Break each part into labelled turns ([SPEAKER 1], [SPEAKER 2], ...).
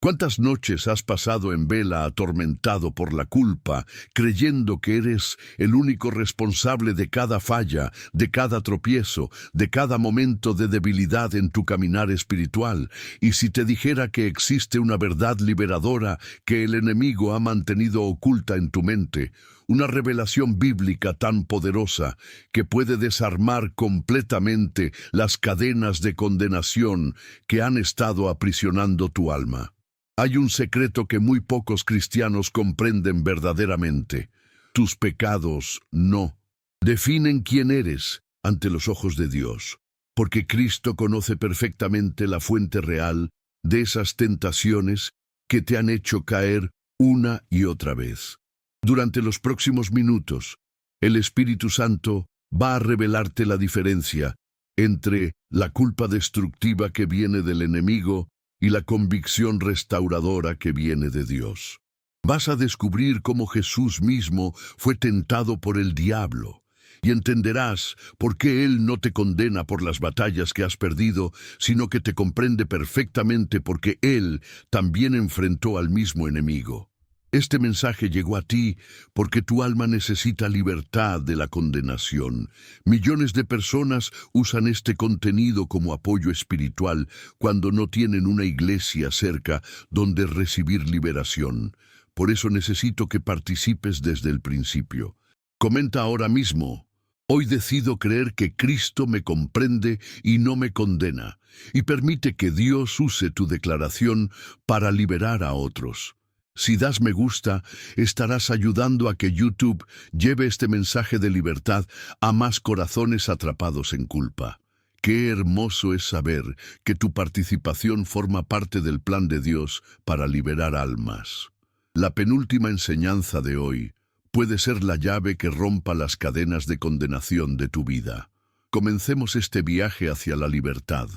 [SPEAKER 1] ¿Cuántas noches has pasado en vela atormentado por la culpa, creyendo que eres el único responsable de cada falla, de cada tropiezo, de cada momento de debilidad en tu caminar espiritual? Y si te dijera que existe una verdad liberadora que el enemigo ha mantenido oculta en tu mente, una revelación bíblica tan poderosa que puede desarmar completamente las cadenas de condenación que han estado aprisionando tu alma. Hay un secreto que muy pocos cristianos comprenden verdaderamente. Tus pecados no definen quién eres ante los ojos de Dios, porque Cristo conoce perfectamente la fuente real de esas tentaciones que te han hecho caer una y otra vez. Durante los próximos minutos, el Espíritu Santo va a revelarte la diferencia entre la culpa destructiva que viene del enemigo y la convicción restauradora que viene de Dios. Vas a descubrir cómo Jesús mismo fue tentado por el diablo, y entenderás por qué Él no te condena por las batallas que has perdido, sino que te comprende perfectamente porque Él también enfrentó al mismo enemigo. Este mensaje llegó a ti porque tu alma necesita libertad de la condenación. Millones de personas usan este contenido como apoyo espiritual cuando no tienen una iglesia cerca donde recibir liberación. Por eso necesito que participes desde el principio. Comenta ahora mismo: hoy decido creer que Cristo me comprende y no me condena, y permite que Dios use tu declaración para liberar a otros. Si das me gusta, estarás ayudando a que YouTube lleve este mensaje de libertad a más corazones atrapados en culpa. Qué hermoso es saber que tu participación forma parte del plan de Dios para liberar almas. La penúltima enseñanza de hoy puede ser la llave que rompa las cadenas de condenación de tu vida. Comencemos este viaje hacia la libertad.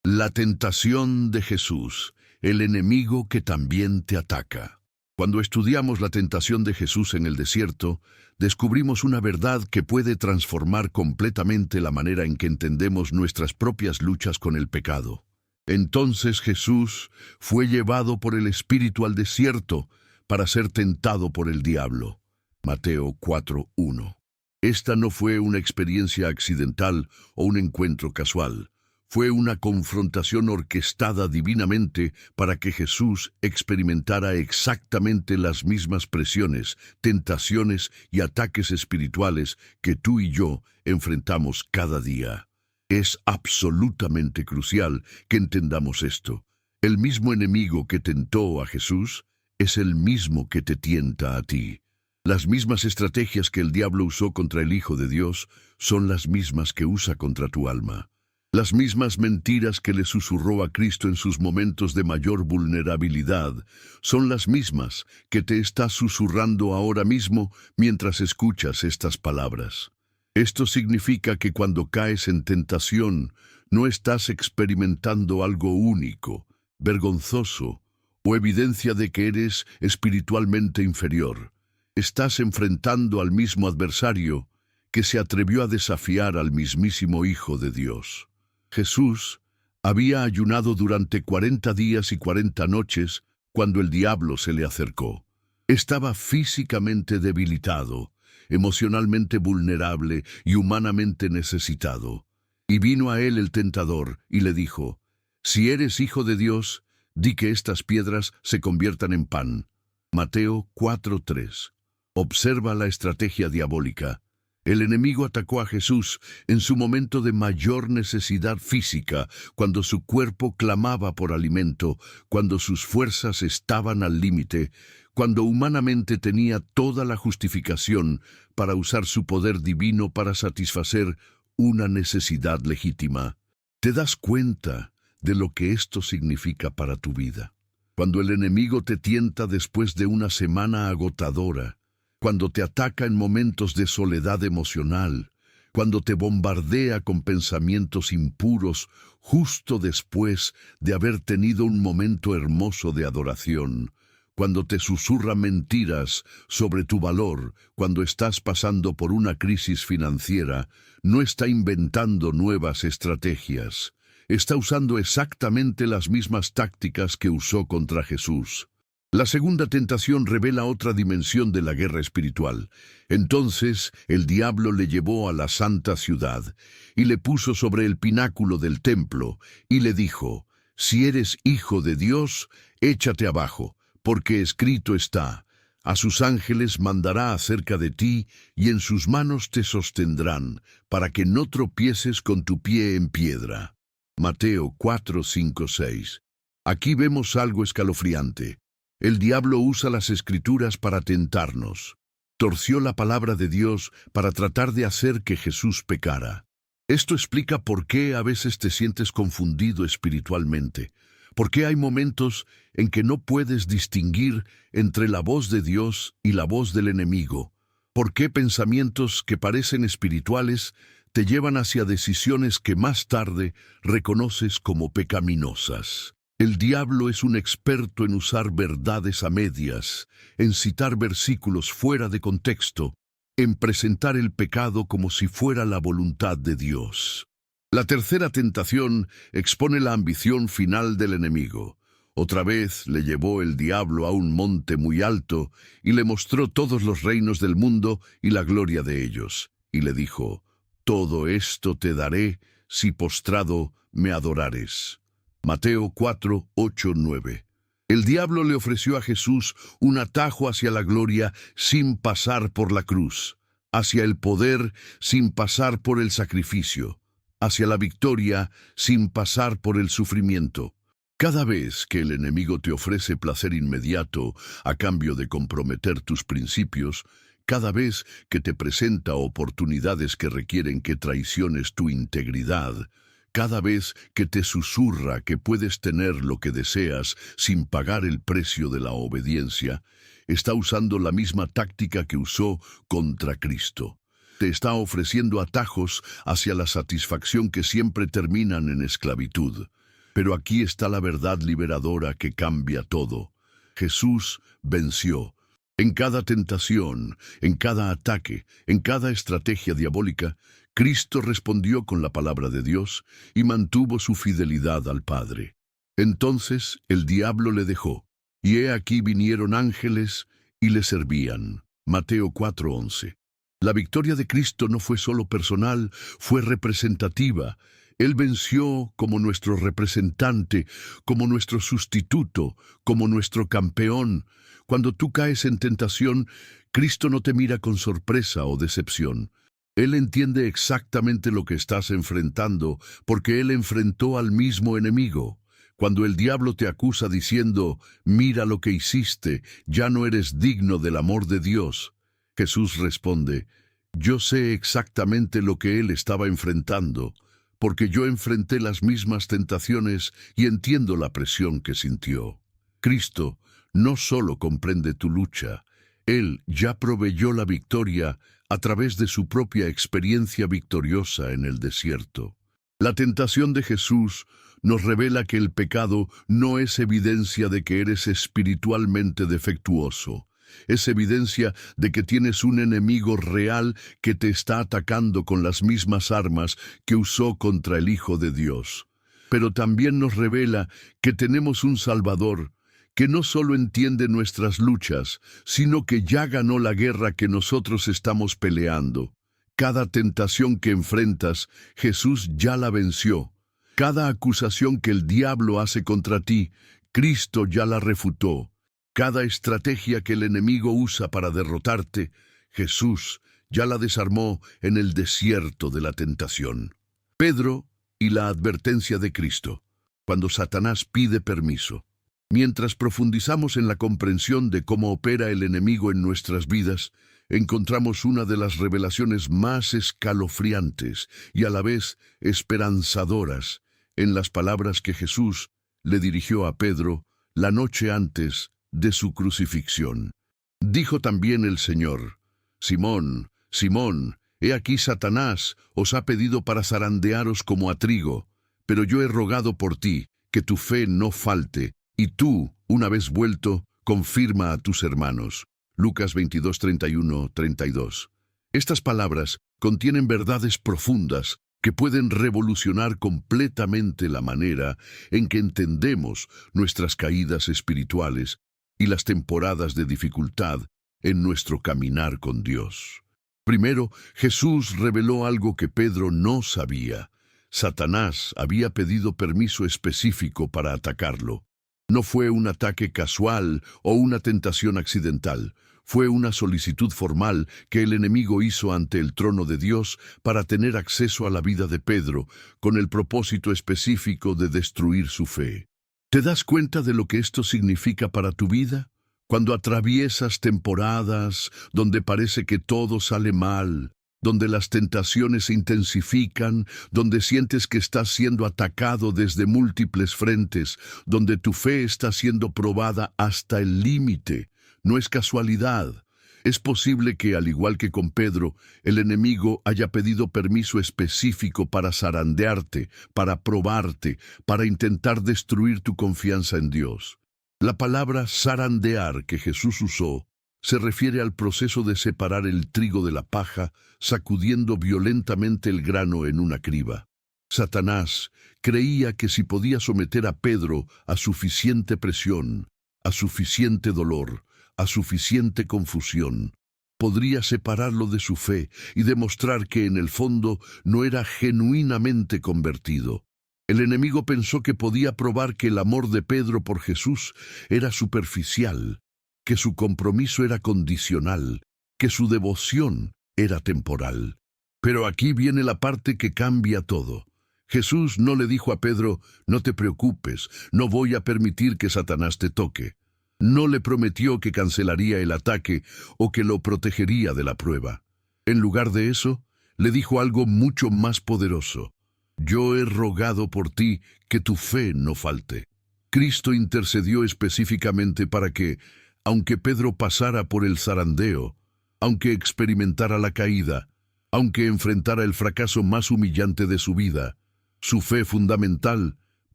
[SPEAKER 1] La tentación de Jesús, el enemigo que también te ataca. Cuando estudiamos la tentación de Jesús en el desierto, descubrimos una verdad que puede transformar completamente la manera en que entendemos nuestras propias luchas con el pecado. Entonces Jesús fue llevado por el Espíritu al desierto para ser tentado por el diablo. Mateo 4:1. Esta no fue una experiencia accidental o un encuentro casual. Fue una confrontación orquestada divinamente para que Jesús experimentara exactamente las mismas presiones, tentaciones y ataques espirituales que tú y yo enfrentamos cada día. Es absolutamente crucial que entendamos esto. El mismo enemigo que tentó a Jesús es el mismo que te tienta a ti. Las mismas estrategias que el diablo usó contra el Hijo de Dios son las mismas que usa contra tu alma. Las mismas mentiras que le susurró a Cristo en sus momentos de mayor vulnerabilidad son las mismas que te está susurrando ahora mismo mientras escuchas estas palabras. Esto significa que cuando caes en tentación, no estás experimentando algo único, vergonzoso o evidencia de que eres espiritualmente inferior. Estás enfrentando al mismo adversario que se atrevió a desafiar al mismísimo Hijo de Dios. Jesús había ayunado durante 40 días y 40 noches cuando el diablo se le acercó. Estaba físicamente debilitado, emocionalmente vulnerable y humanamente necesitado. Y vino a él el tentador y le dijo: si eres Hijo de Dios, di que estas piedras se conviertan en pan. Mateo 4:3. Observa la estrategia diabólica. El enemigo atacó a Jesús en su momento de mayor necesidad física, cuando su cuerpo clamaba por alimento, cuando sus fuerzas estaban al límite, cuando humanamente tenía toda la justificación para usar su poder divino para satisfacer una necesidad legítima. ¿Te das cuenta de lo que esto significa para tu vida? Cuando el enemigo te tienta después de una semana agotadora, cuando te ataca en momentos de soledad emocional, cuando te bombardea con pensamientos impuros justo después de haber tenido un momento hermoso de adoración, cuando te susurra mentiras sobre tu valor, cuando estás pasando por una crisis financiera, no está inventando nuevas estrategias. está usando exactamente las mismas tácticas que usó contra Jesús. La segunda tentación revela otra dimensión de la guerra espiritual. Entonces el diablo le llevó a la santa ciudad y le puso sobre el pináculo del templo y le dijo: «Si eres hijo de Dios, échate abajo, porque escrito está: a sus ángeles mandará acerca de ti, y en sus manos te sostendrán, para que no tropieces con tu pie en piedra». Mateo 4, 5, 6. Aquí vemos algo escalofriante. El diablo usa las Escrituras para tentarnos. Torció la palabra de Dios para tratar de hacer que Jesús pecara. Esto explica por qué a veces te sientes confundido espiritualmente. ¿Por qué hay momentos en que no puedes distinguir entre la voz de Dios y la voz del enemigo? ¿Por qué pensamientos que parecen espirituales te llevan hacia decisiones que más tarde reconoces como pecaminosas? El diablo es un experto en usar verdades a medias, en citar versículos fuera de contexto, en presentar el pecado como si fuera la voluntad de Dios. La tercera tentación expone la ambición final del enemigo. Otra vez le llevó el diablo a un monte muy alto y le mostró todos los reinos del mundo y la gloria de ellos. Y le dijo: «Todo esto te daré si postrado me adorares». Mateo 4, 8, 9. El diablo le ofreció a Jesús un atajo hacia la gloria sin pasar por la cruz, hacia el poder sin pasar por el sacrificio, hacia la victoria sin pasar por el sufrimiento. Cada vez que el enemigo te ofrece placer inmediato a cambio de comprometer tus principios, cada vez que te presenta oportunidades que requieren que traiciones tu integridad, cada vez que te susurra que puedes tener lo que deseas sin pagar el precio de la obediencia, está usando la misma táctica que usó contra Cristo. Te está ofreciendo atajos hacia la satisfacción que siempre terminan en esclavitud. Pero aquí está la verdad liberadora que cambia todo. Jesús venció. En cada tentación, en cada ataque, en cada estrategia diabólica, Cristo respondió con la palabra de Dios y mantuvo su fidelidad al Padre. Entonces el diablo le dejó, y he aquí vinieron ángeles y le servían. Mateo 4:11. La victoria de Cristo no fue solo personal, fue representativa. Él venció como nuestro representante, como nuestro sustituto, como nuestro campeón. Cuando tú caes en tentación, Cristo no te mira con sorpresa o decepción. Él entiende exactamente lo que estás enfrentando, porque Él enfrentó al mismo enemigo. Cuando el diablo te acusa diciendo: «Mira lo que hiciste, ya no eres digno del amor de Dios», Jesús responde: «Yo sé exactamente lo que Él estaba enfrentando, porque yo enfrenté las mismas tentaciones y entiendo la presión que sintió». Cristo no solo comprende tu lucha, Él ya proveyó la victoria a través de su propia experiencia victoriosa en el desierto. La tentación de Jesús nos revela que el pecado no es evidencia de que eres espiritualmente defectuoso. Es evidencia de que tienes un enemigo real que te está atacando con las mismas armas que usó contra el Hijo de Dios. Pero también nos revela que tenemos un Salvador que no solo entiende nuestras luchas, sino que ya ganó la guerra que nosotros estamos peleando. Cada tentación que enfrentas, Jesús ya la venció. Cada acusación que el diablo hace contra ti, Cristo ya la refutó. Cada estrategia que el enemigo usa para derrotarte, Jesús ya la desarmó en el desierto de la tentación. Pedro y la advertencia de Cristo, cuando Satanás pide permiso. Mientras profundizamos en la comprensión de cómo opera el enemigo en nuestras vidas, encontramos una de las revelaciones más escalofriantes y a la vez esperanzadoras en las palabras que Jesús le dirigió a Pedro la noche antes de su crucifixión. Dijo también el Señor: «Simón, Simón, he aquí Satanás os ha pedido para zarandearos como a trigo, pero yo he rogado por ti, que tu fe no falte, y tú, una vez vuelto, confirma a tus hermanos». Lucas 22, 31, 32. Estas palabras contienen verdades profundas que pueden revolucionar completamente la manera en que entendemos nuestras caídas espirituales y las temporadas de dificultad en nuestro caminar con Dios. Primero, Jesús reveló algo que Pedro no sabía. Satanás había pedido permiso específico para atacarlo. No fue un ataque casual o una tentación accidental. Fue una solicitud formal que el enemigo hizo ante el trono de Dios para tener acceso a la vida de Pedro, con el propósito específico de destruir su fe. ¿Te das cuenta de lo que esto significa para tu vida? Cuando atraviesas temporadas donde parece que todo sale mal, donde las tentaciones se intensifican, donde sientes que estás siendo atacado desde múltiples frentes, donde tu fe está siendo probada hasta el límite, no es casualidad. Es posible que, al igual que con Pedro, el enemigo haya pedido permiso específico para zarandearte, para probarte, para intentar destruir tu confianza en Dios. La palabra zarandear que Jesús usó se refiere al proceso de separar el trigo de la paja, sacudiendo violentamente el grano en una criba. Satanás creía que si podía someter a Pedro a suficiente presión, a suficiente dolor, a suficiente confusión, podría separarlo de su fe y demostrar que en el fondo no era genuinamente convertido. El enemigo pensó que podía probar que el amor de Pedro por Jesús era superficial, que su compromiso era condicional, que su devoción era temporal. Pero aquí viene la parte que cambia todo. Jesús no le dijo a Pedro: no te preocupes, no voy a permitir que Satanás te toque. No le prometió que cancelaría el ataque o que lo protegería de la prueba. En lugar de eso, le dijo algo mucho más poderoso: yo he rogado por ti que tu fe no falte. Cristo intercedió específicamente para que, aunque Pedro pasara por el zarandeo, aunque experimentara la caída, aunque enfrentara el fracaso más humillante de su vida, su fe fundamental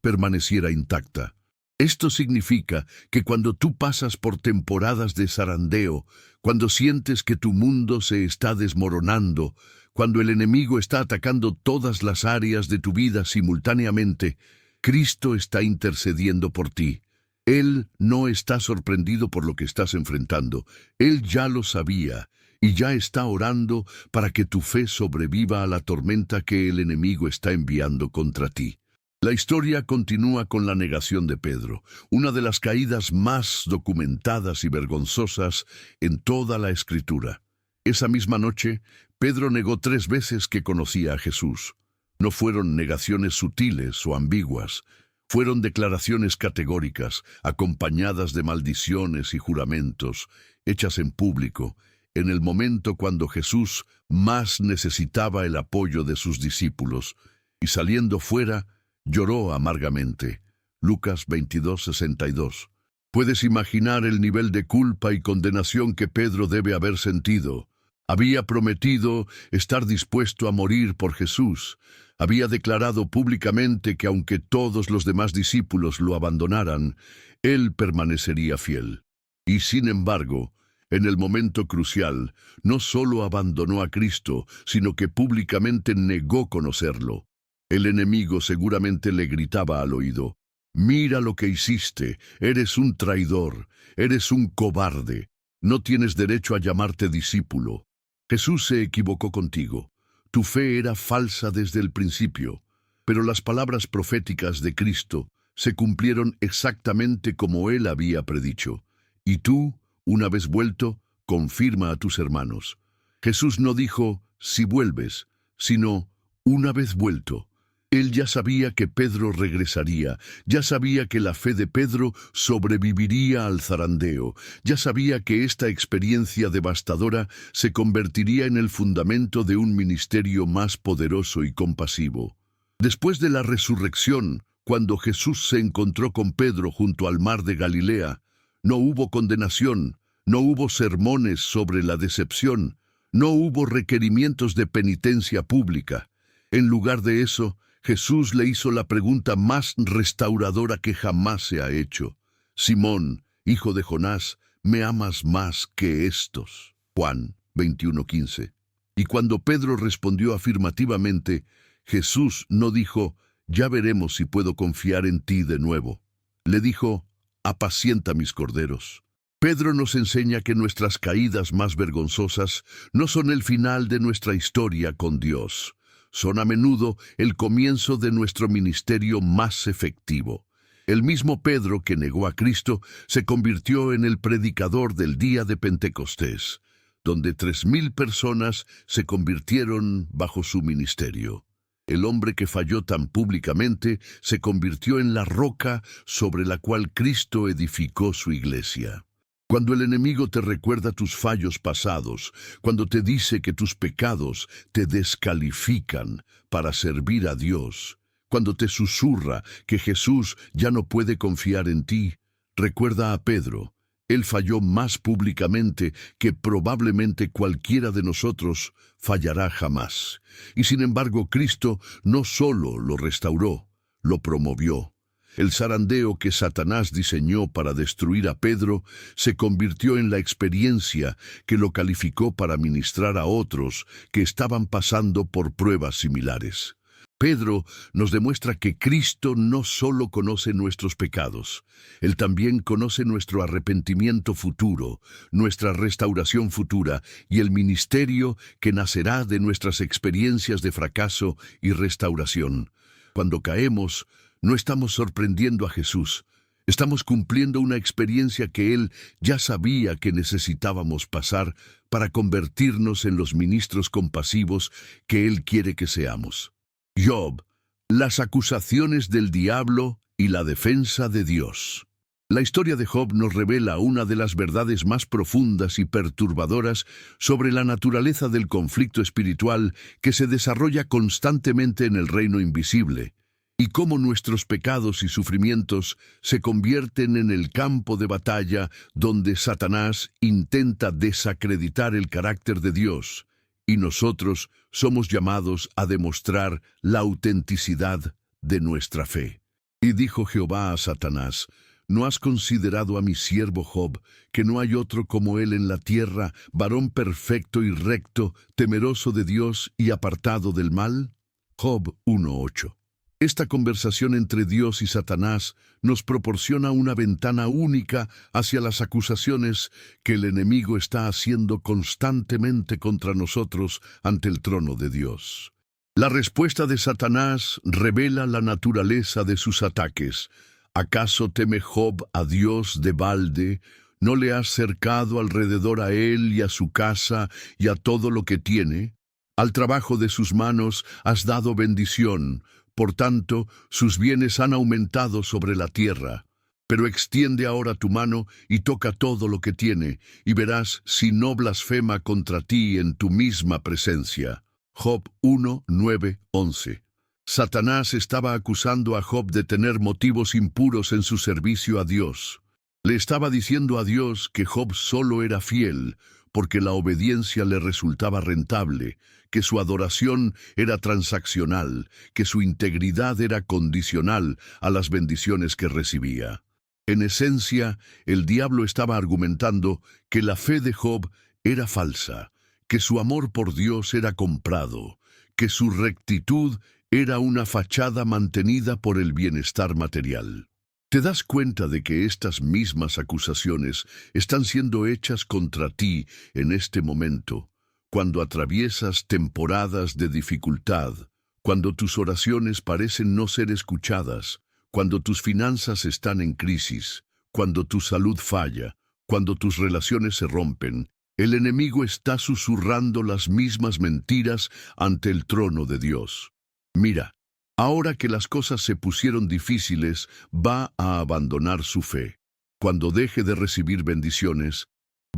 [SPEAKER 1] permaneciera intacta. Esto significa que cuando tú pasas por temporadas de zarandeo, cuando sientes que tu mundo se está desmoronando, cuando el enemigo está atacando todas las áreas de tu vida simultáneamente, Cristo está intercediendo por ti. Él no está sorprendido por lo que estás enfrentando. Él ya lo sabía y ya está orando para que tu fe sobreviva a la tormenta que el enemigo está enviando contra ti. La historia continúa con la negación de Pedro, una de las caídas más documentadas y vergonzosas en toda la Escritura. Esa misma noche, Pedro negó 3 veces que conocía a Jesús. No fueron negaciones sutiles o ambiguas, fueron declaraciones categóricas, acompañadas de maldiciones y juramentos, hechas en público, en el momento cuando Jesús más necesitaba el apoyo de sus discípulos, y saliendo fuera, lloró amargamente. Lucas 22:62. Puedes imaginar el nivel de culpa y condenación que Pedro debe haber sentido. Había prometido estar dispuesto a morir por Jesús. Había declarado públicamente que aunque todos los demás discípulos lo abandonaran, él permanecería fiel. Y sin embargo, en el momento crucial, no solo abandonó a Cristo, sino que públicamente negó conocerlo. El enemigo seguramente le gritaba al oído: mira lo que hiciste, eres un traidor, eres un cobarde, no tienes derecho a llamarte discípulo. Jesús se equivocó contigo, tu fe era falsa desde el principio, pero las palabras proféticas de Cristo se cumplieron exactamente como Él había predicho. Y tú, una vez vuelto, confirma a tus hermanos. Jesús no dijo si vuelves, sino una vez vuelto. Él ya sabía que Pedro regresaría, ya sabía que la fe de Pedro sobreviviría al zarandeo, ya sabía que esta experiencia devastadora se convertiría en el fundamento de un ministerio más poderoso y compasivo. Después de la resurrección, cuando Jesús se encontró con Pedro junto al mar de Galilea, no hubo condenación, no hubo sermones sobre la decepción, no hubo requerimientos de penitencia pública. En lugar de eso, Jesús le hizo la pregunta más restauradora que jamás se ha hecho. Simón, hijo de Jonás, ¿me amas más que estos? Juan 21:15. Y cuando Pedro respondió afirmativamente, Jesús no dijo, ya veremos si puedo confiar en ti de nuevo. Le dijo, apacienta mis corderos. Pedro nos enseña que nuestras caídas más vergonzosas no son el final de nuestra historia con Dios. Son a menudo el comienzo de nuestro ministerio más efectivo. El mismo Pedro que negó a Cristo se convirtió en el predicador del día de Pentecostés, donde 3,000 personas se convirtieron bajo su ministerio. El hombre que falló tan públicamente se convirtió en la roca sobre la cual Cristo edificó su iglesia. Cuando el enemigo te recuerda tus fallos pasados, cuando te dice que tus pecados te descalifican para servir a Dios, cuando te susurra que Jesús ya no puede confiar en ti, recuerda a Pedro. Él falló más públicamente que probablemente cualquiera de nosotros fallará jamás. Y sin embargo, Cristo no solo lo restauró, lo promovió. El zarandeo que Satanás diseñó para destruir a Pedro se convirtió en la experiencia que lo calificó para ministrar a otros que estaban pasando por pruebas similares. Pedro nos demuestra que Cristo no solo conoce nuestros pecados, Él también conoce nuestro arrepentimiento futuro, nuestra restauración futura y el ministerio que nacerá de nuestras experiencias de fracaso y restauración. Cuando caemos, no estamos sorprendiendo a Jesús, estamos cumpliendo una experiencia que Él ya sabía que necesitábamos pasar para convertirnos en los ministros compasivos que Él quiere que seamos. Job, las acusaciones del diablo y la defensa de Dios. La historia de Job nos revela una de las verdades más profundas y perturbadoras sobre la naturaleza del conflicto espiritual que se desarrolla constantemente en el reino invisible, y cómo nuestros pecados y sufrimientos se convierten en el campo de batalla donde Satanás intenta desacreditar el carácter de Dios, y nosotros somos llamados a demostrar la autenticidad de nuestra fe. Y dijo Jehová a Satanás, ¿no has considerado a mi siervo Job, que no hay otro como él en la tierra, varón perfecto y recto, temeroso de Dios y apartado del mal? Job 1:8. Esta conversación entre Dios y Satanás nos proporciona una ventana única hacia las acusaciones que el enemigo está haciendo constantemente contra nosotros ante el trono de Dios. La respuesta de Satanás revela la naturaleza de sus ataques. ¿Acaso teme Job a Dios de balde? ¿No le has cercado alrededor a él y a su casa y a todo lo que tiene? Al trabajo de sus manos has dado bendición. Por tanto, sus bienes han aumentado sobre la tierra. Pero extiende ahora tu mano y toca todo lo que tiene, y verás si no blasfema contra ti en tu misma presencia. Job 1:9-11. Satanás estaba acusando a Job de tener motivos impuros en su servicio a Dios. Le estaba diciendo a Dios que Job solo era fiel porque la obediencia le resultaba rentable, que su adoración era transaccional, que su integridad era condicional a las bendiciones que recibía. En esencia, el diablo estaba argumentando que la fe de Job era falsa, que su amor por Dios era comprado, que su rectitud era una fachada mantenida por el bienestar material. ¿Te das cuenta de que estas mismas acusaciones están siendo hechas contra ti en este momento, cuando atraviesas temporadas de dificultad, cuando tus oraciones parecen no ser escuchadas, cuando tus finanzas están en crisis, cuando tu salud falla, cuando tus relaciones se rompen? El enemigo está susurrando las mismas mentiras ante el trono de Dios. Mira, ahora que las cosas se pusieron difíciles, va a abandonar su fe. Cuando deje de recibir bendiciones,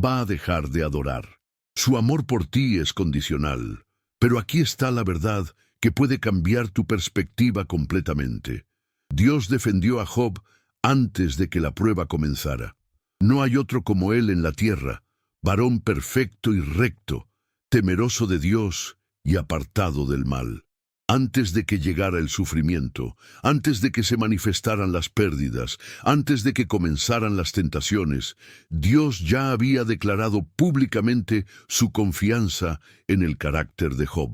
[SPEAKER 1] va a dejar de adorar. Su amor por ti es condicional, pero aquí está la verdad que puede cambiar tu perspectiva completamente. Dios defendió a Job antes de que la prueba comenzara. No hay otro como él en la tierra, varón perfecto y recto, temeroso de Dios y apartado del mal. Antes de que llegara el sufrimiento, antes de que se manifestaran las pérdidas, antes de que comenzaran las tentaciones, Dios ya había declarado públicamente su confianza en el carácter de Job.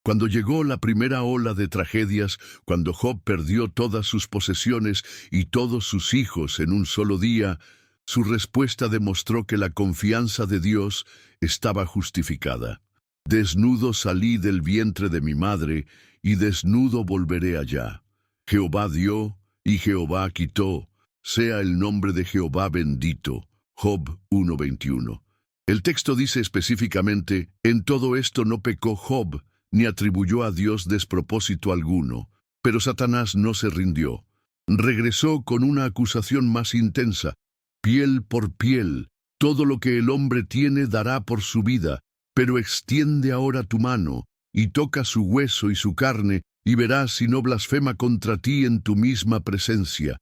[SPEAKER 1] Cuando llegó la primera ola de tragedias, cuando Job perdió todas sus posesiones y todos sus hijos en un solo día, su respuesta demostró que la confianza de Dios estaba justificada. Desnudo salí del vientre de mi madre, y desnudo volveré allá. Jehová dio, y Jehová quitó. Sea el nombre de Jehová bendito. Job 1:21. El texto dice específicamente, en todo esto no pecó Job, ni atribuyó a Dios despropósito alguno. Pero Satanás no se rindió. Regresó con una acusación más intensa. Piel por piel, todo lo que el hombre tiene dará por su vida, pero extiende ahora tu mano, y toca su hueso y su carne, y verás si no blasfema contra ti en tu misma presencia.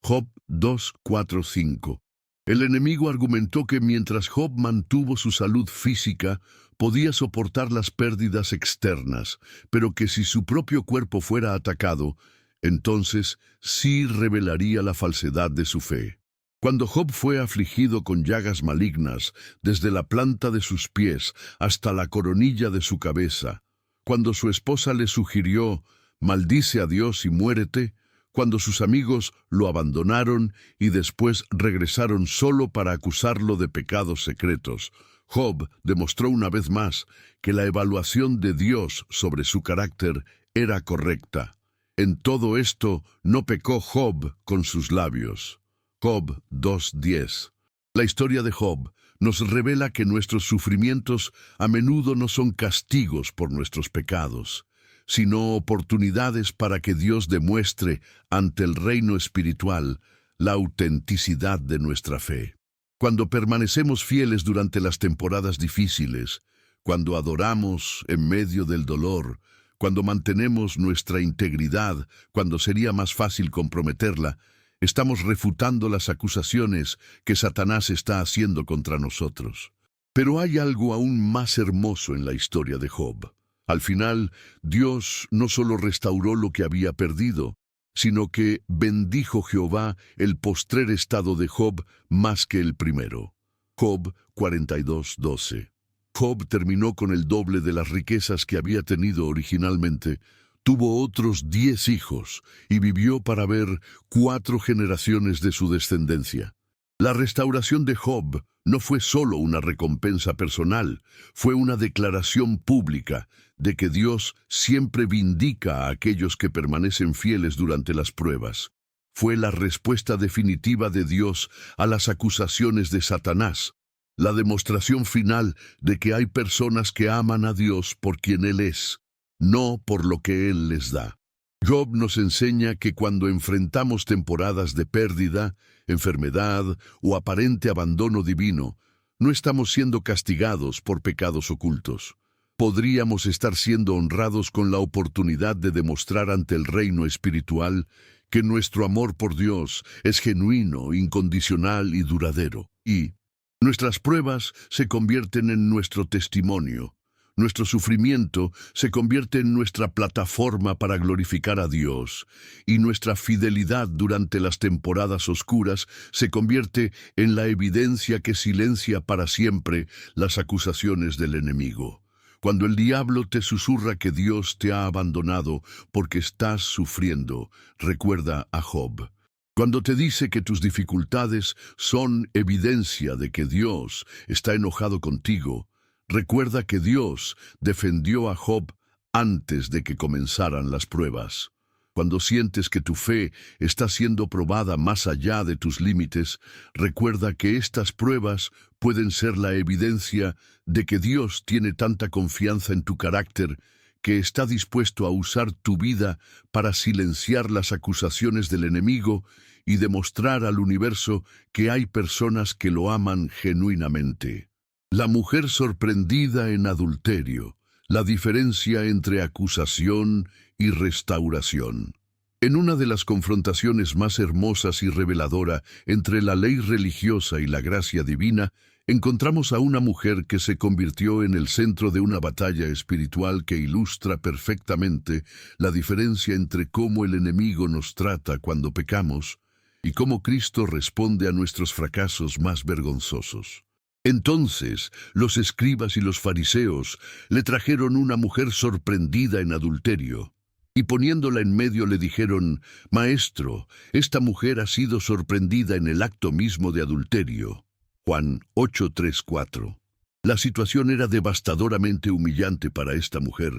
[SPEAKER 1] Job 2:4-5. El enemigo argumentó que mientras Job mantuvo su salud física, podía soportar las pérdidas externas, pero que si su propio cuerpo fuera atacado, entonces sí revelaría la falsedad de su fe. Cuando Job fue afligido con llagas malignas, desde la planta de sus pies hasta la coronilla de su cabeza, cuando su esposa le sugirió, maldice a Dios y muérete, cuando sus amigos lo abandonaron y después regresaron solo para acusarlo de pecados secretos, Job demostró una vez más que la evaluación de Dios sobre su carácter era correcta. En todo esto no pecó Job con sus labios. Job 2:10. La historia de Job nos revela que nuestros sufrimientos a menudo no son castigos por nuestros pecados, sino oportunidades para que Dios demuestre ante el reino espiritual la autenticidad de nuestra fe. Cuando permanecemos fieles durante las temporadas difíciles, cuando adoramos en medio del dolor, cuando mantenemos nuestra integridad, cuando sería más fácil comprometerla, estamos refutando las acusaciones que Satanás está haciendo contra nosotros. Pero hay algo aún más hermoso en la historia de Job. Al final, Dios no solo restauró lo que había perdido, sino que bendijo Jehová el postrer estado de Job más que el primero. Job 42:12. Job terminó con el doble de las riquezas que había tenido originalmente, tuvo otros 10 hijos y vivió para ver 4 generaciones de su descendencia. La restauración de Job no fue solo una recompensa personal, fue una declaración pública de que Dios siempre vindica a aquellos que permanecen fieles durante las pruebas. Fue la respuesta definitiva de Dios a las acusaciones de Satanás, la demostración final de que hay personas que aman a Dios por quien Él es, no por lo que Él les da. Job nos enseña que cuando enfrentamos temporadas de pérdida, enfermedad o aparente abandono divino, no estamos siendo castigados por pecados ocultos. Podríamos estar siendo honrados con la oportunidad de demostrar ante el reino espiritual que nuestro amor por Dios es genuino, incondicional y duradero. Y nuestras pruebas se convierten en nuestro testimonio. Nuestro sufrimiento se convierte en nuestra plataforma para glorificar a Dios, y nuestra fidelidad durante las temporadas oscuras se convierte en la evidencia que silencia para siempre las acusaciones del enemigo. Cuando el diablo te susurra que Dios te ha abandonado porque estás sufriendo, recuerda a Job. Cuando te dice que tus dificultades son evidencia de que Dios está enojado contigo, recuerda que Dios defendió a Job antes de que comenzaran las pruebas. Cuando sientes que tu fe está siendo probada más allá de tus límites, recuerda que estas pruebas pueden ser la evidencia de que Dios tiene tanta confianza en tu carácter que está dispuesto a usar tu vida para silenciar las acusaciones del enemigo y demostrar al universo que hay personas que lo aman genuinamente. La mujer sorprendida en adulterio, la diferencia entre acusación y restauración. En una de las confrontaciones más hermosas y reveladora entre la ley religiosa y la gracia divina, encontramos a una mujer que se convirtió en el centro de una batalla espiritual que ilustra perfectamente la diferencia entre cómo el enemigo nos trata cuando pecamos y cómo Cristo responde a nuestros fracasos más vergonzosos. Entonces los escribas y los fariseos le trajeron una mujer sorprendida en adulterio, y poniéndola en medio le dijeron: Maestro, esta mujer ha sido sorprendida en el acto mismo de adulterio. Juan 8:3-4. La situación era devastadoramente humillante para esta mujer.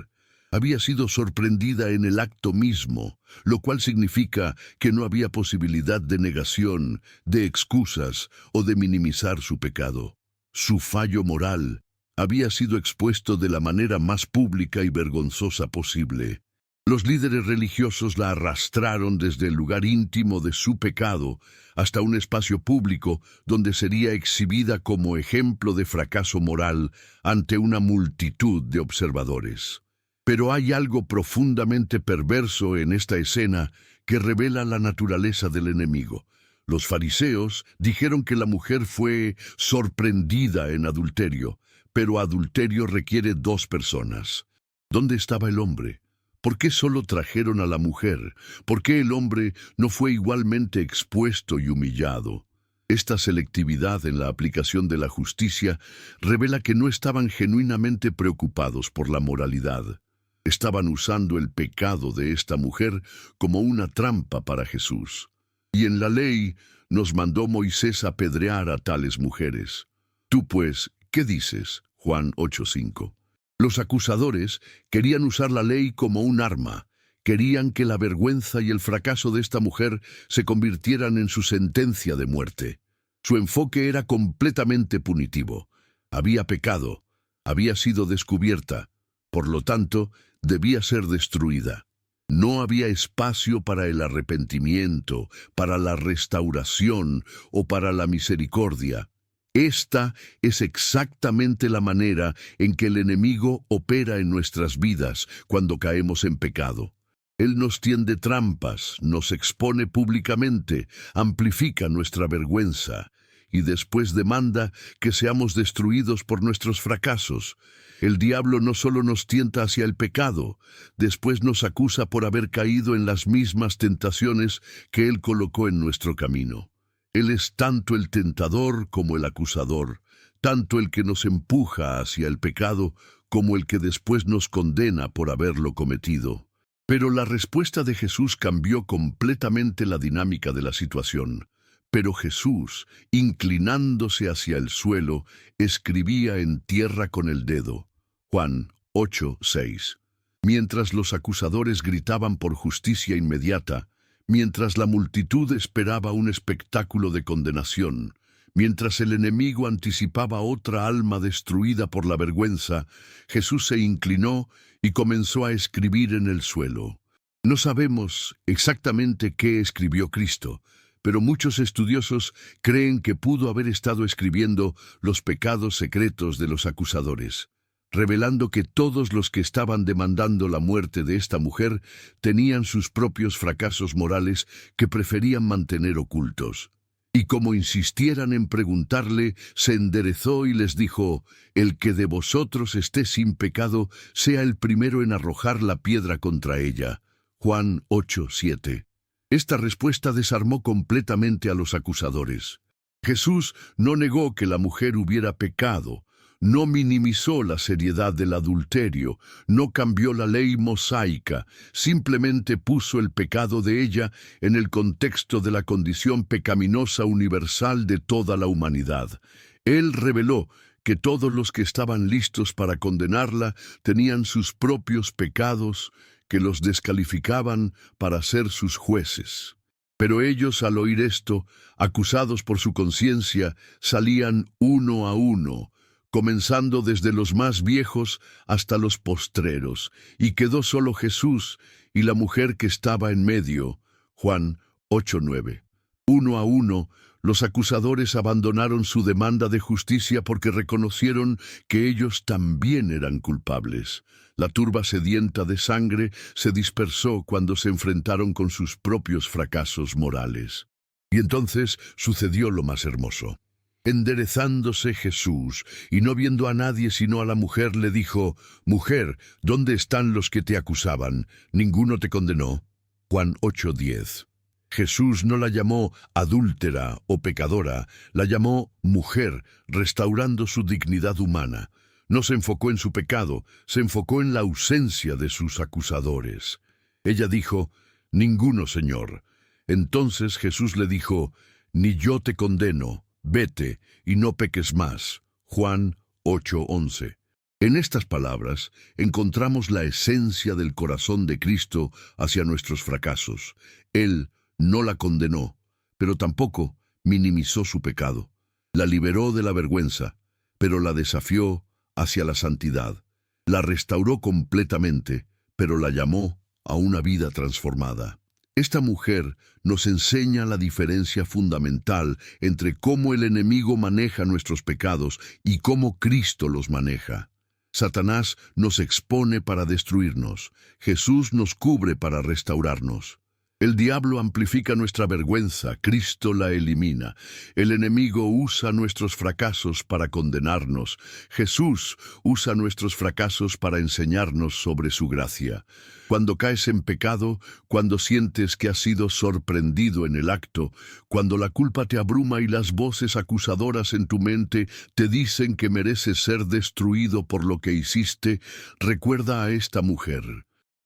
[SPEAKER 1] Había sido sorprendida en el acto mismo, lo cual significa que no había posibilidad de negación, de excusas o de minimizar su pecado. Su fallo moral había sido expuesto de la manera más pública y vergonzosa posible. Los líderes religiosos la arrastraron desde el lugar íntimo de su pecado hasta un espacio público donde sería exhibida como ejemplo de fracaso moral ante una multitud de observadores. Pero hay algo profundamente perverso en esta escena que revela la naturaleza del enemigo. Los fariseos dijeron que la mujer fue sorprendida en adulterio, pero adulterio requiere dos personas. ¿Dónde estaba el hombre? ¿Por qué solo trajeron a la mujer? ¿Por qué el hombre no fue igualmente expuesto y humillado? Esta selectividad en la aplicación de la justicia revela que no estaban genuinamente preocupados por la moralidad. Estaban usando el pecado de esta mujer como una trampa para Jesús. Y en la ley nos mandó Moisés apedrear a tales mujeres. Tú pues, ¿qué dices? Juan 8:5. Los acusadores querían usar la ley como un arma. Querían que la vergüenza y el fracaso de esta mujer se convirtieran en su sentencia de muerte. Su enfoque era completamente punitivo. Había pecado, había sido descubierta, por lo tanto, debía ser destruida. No había espacio para el arrepentimiento, para la restauración o para la misericordia. Esta es exactamente la manera en que el enemigo opera en nuestras vidas cuando caemos en pecado. Él nos tiende trampas, nos expone públicamente, amplifica nuestra vergüenza y después demanda que seamos destruidos por nuestros fracasos. El diablo no solo nos tienta hacia el pecado, después nos acusa por haber caído en las mismas tentaciones que él colocó en nuestro camino. Él es tanto el tentador como el acusador, tanto el que nos empuja hacia el pecado como el que después nos condena por haberlo cometido. Pero la respuesta de Jesús cambió completamente la dinámica de la situación. Pero Jesús, inclinándose hacia el suelo, escribía en tierra con el dedo. Juan 8:6. Mientras los acusadores gritaban por justicia inmediata, mientras la multitud esperaba un espectáculo de condenación, mientras el enemigo anticipaba otra alma destruida por la vergüenza, Jesús se inclinó y comenzó a escribir en el suelo. No sabemos exactamente qué escribió Cristo, pero muchos estudiosos creen que pudo haber estado escribiendo los pecados secretos de los acusadores, revelando que todos los que estaban demandando la muerte de esta mujer tenían sus propios fracasos morales que preferían mantener ocultos. Y como insistieran en preguntarle, se enderezó y les dijo: «El que de vosotros esté sin pecado, sea el primero en arrojar la piedra contra ella». Juan 8:7. Esta respuesta desarmó completamente a los acusadores. Jesús no negó que la mujer hubiera pecado, no minimizó la seriedad del adulterio, no cambió la ley mosaica, simplemente puso el pecado de ella en el contexto de la condición pecaminosa universal de toda la humanidad. Él reveló que todos los que estaban listos para condenarla tenían sus propios pecados que los descalificaban para ser sus jueces. Pero ellos, al oír esto, acusados por su conciencia, salían uno a uno, comenzando desde los más viejos hasta los postreros, y quedó solo Jesús y la mujer que estaba en medio. Juan 8:9. Uno a uno, los acusadores abandonaron su demanda de justicia porque reconocieron que ellos también eran culpables. La turba sedienta de sangre se dispersó cuando se enfrentaron con sus propios fracasos morales. Y entonces sucedió lo más hermoso. Enderezándose Jesús, y no viendo a nadie sino a la mujer, le dijo: «Mujer, ¿dónde están los que te acusaban? ¿Ninguno te condenó?» Juan 8:10. Jesús no la llamó adúltera o pecadora, la llamó mujer, restaurando su dignidad humana. No se enfocó en su pecado, se enfocó en la ausencia de sus acusadores. Ella dijo, «Ninguno, Señor». Entonces Jesús le dijo, «Ni yo te condeno, vete y no peques más». Juan 8:11. En estas palabras encontramos la esencia del corazón de Cristo hacia nuestros fracasos. Él no la condenó, pero tampoco minimizó su pecado. La liberó de la vergüenza, pero la desafió hacia la santidad. La restauró completamente, pero la llamó a una vida transformada. Esta mujer nos enseña la diferencia fundamental entre cómo el enemigo maneja nuestros pecados y cómo Cristo los maneja. Satanás nos expone para destruirnos. Jesús nos cubre para restaurarnos. El diablo amplifica nuestra vergüenza, Cristo la elimina. El enemigo usa nuestros fracasos para condenarnos. Jesús usa nuestros fracasos para enseñarnos sobre su gracia. Cuando caes en pecado, cuando sientes que has sido sorprendido en el acto, cuando la culpa te abruma y las voces acusadoras en tu mente te dicen que mereces ser destruido por lo que hiciste, recuerda a esta mujer.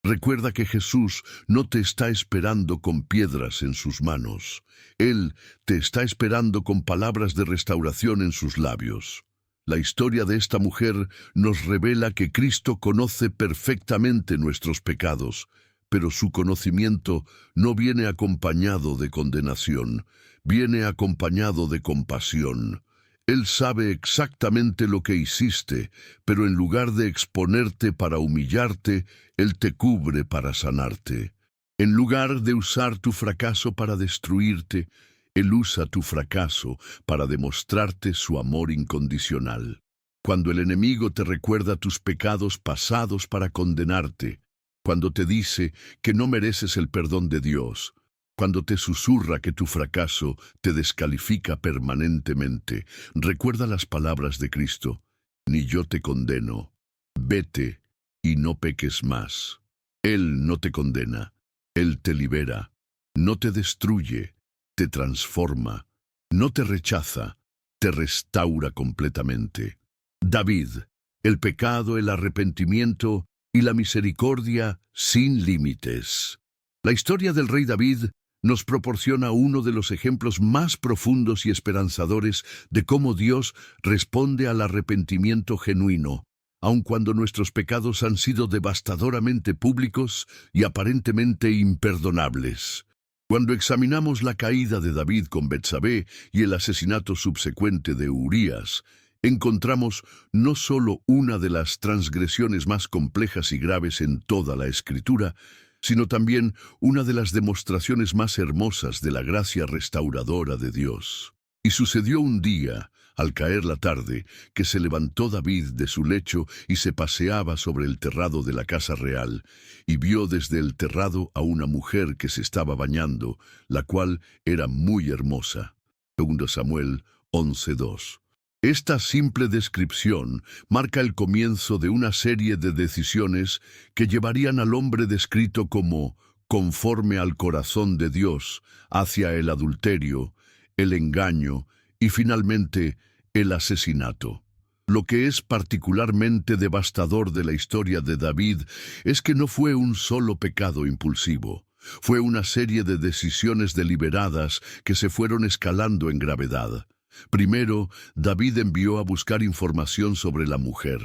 [SPEAKER 1] Recuerda que Jesús no te está esperando con piedras en sus manos. Él te está esperando con palabras de restauración en sus labios. La historia de esta mujer nos revela que Cristo conoce perfectamente nuestros pecados, pero su conocimiento no viene acompañado de condenación, viene acompañado de compasión. Él sabe exactamente lo que hiciste, pero en lugar de exponerte para humillarte, Él te cubre para sanarte. En lugar de usar tu fracaso para destruirte, Él usa tu fracaso para demostrarte su amor incondicional. Cuando el enemigo te recuerda tus pecados pasados para condenarte, cuando te dice que no mereces el perdón de Dios, cuando te susurra que tu fracaso te descalifica permanentemente, recuerda las palabras de Cristo. Ni yo te condeno. Vete y no peques más. Él no te condena. Él te libera. No te destruye. Te transforma. No te rechaza. Te restaura completamente. David, el pecado, el arrepentimiento y la misericordia sin límites. La historia del rey David nos proporciona uno de los ejemplos más profundos y esperanzadores de cómo Dios responde al arrepentimiento genuino, aun cuando nuestros pecados han sido devastadoramente públicos y aparentemente imperdonables. Cuando examinamos la caída de David con Betsabé y el asesinato subsecuente de Urías, encontramos no solo una de las transgresiones más complejas y graves en toda la Escritura, sino también una de las demostraciones más hermosas de la gracia restauradora de Dios. Y sucedió un día, al caer la tarde, que se levantó David de su lecho y se paseaba sobre el terrado de la casa real, y vio desde el terrado a una mujer que se estaba bañando, la cual era muy hermosa. 2 Samuel 11:2. Esta simple descripción marca el comienzo de una serie de decisiones que llevarían al hombre descrito como conforme al corazón de Dios hacia el adulterio, el engaño y finalmente el asesinato. Lo que es particularmente devastador de la historia de David es que no fue un solo pecado impulsivo. Fue una serie de decisiones deliberadas que se fueron escalando en gravedad. Primero, David envió a buscar información sobre la mujer.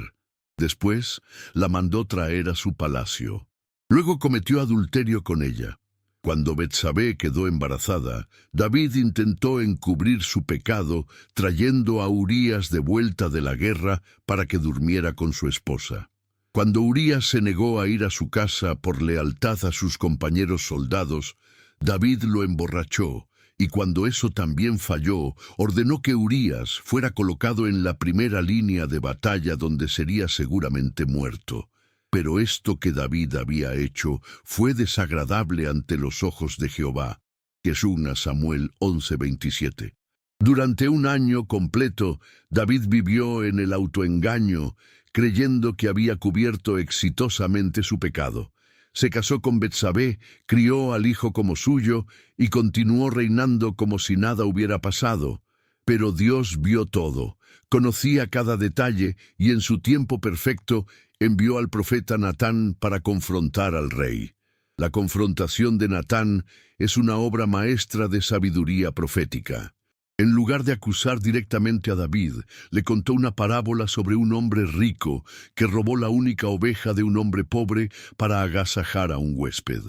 [SPEAKER 1] Después, la mandó traer a su palacio. Luego cometió adulterio con ella. Cuando Betsabé quedó embarazada, David intentó encubrir su pecado trayendo a Urías de vuelta de la guerra para que durmiera con su esposa. Cuando Urías se negó a ir a su casa por lealtad a sus compañeros soldados, David lo emborrachó. Y cuando eso también falló, ordenó que Urías fuera colocado en la primera línea de batalla donde sería seguramente muerto. Pero esto que David había hecho fue desagradable ante los ojos de Jehová. 2 Samuel 11:27. Durante un año completo, David vivió en el autoengaño, creyendo que había cubierto exitosamente su pecado. Se casó con Betsabé, crió al hijo como suyo y continuó reinando como si nada hubiera pasado. Pero Dios vio todo, conocía cada detalle y en su tiempo perfecto envió al profeta Natán para confrontar al rey. La confrontación de Natán es una obra maestra de sabiduría profética. En lugar de acusar directamente a David, le contó una parábola sobre un hombre rico que robó la única oveja de un hombre pobre para agasajar a un huésped.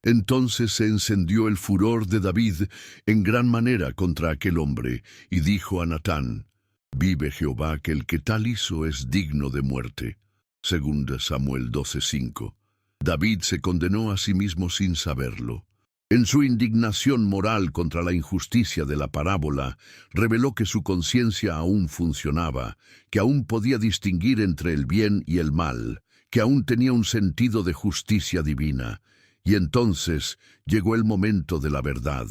[SPEAKER 1] Entonces se encendió el furor de David en gran manera contra aquel hombre, y dijo a Natán: «Vive Jehová, que el que tal hizo es digno de muerte». 2 Samuel 12:5. David se condenó a sí mismo sin saberlo. En su indignación moral contra la injusticia de la parábola, reveló que su conciencia aún funcionaba, que aún podía distinguir entre el bien y el mal, que aún tenía un sentido de justicia divina. Y entonces llegó el momento de la verdad.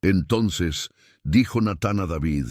[SPEAKER 1] Entonces dijo Natán a David: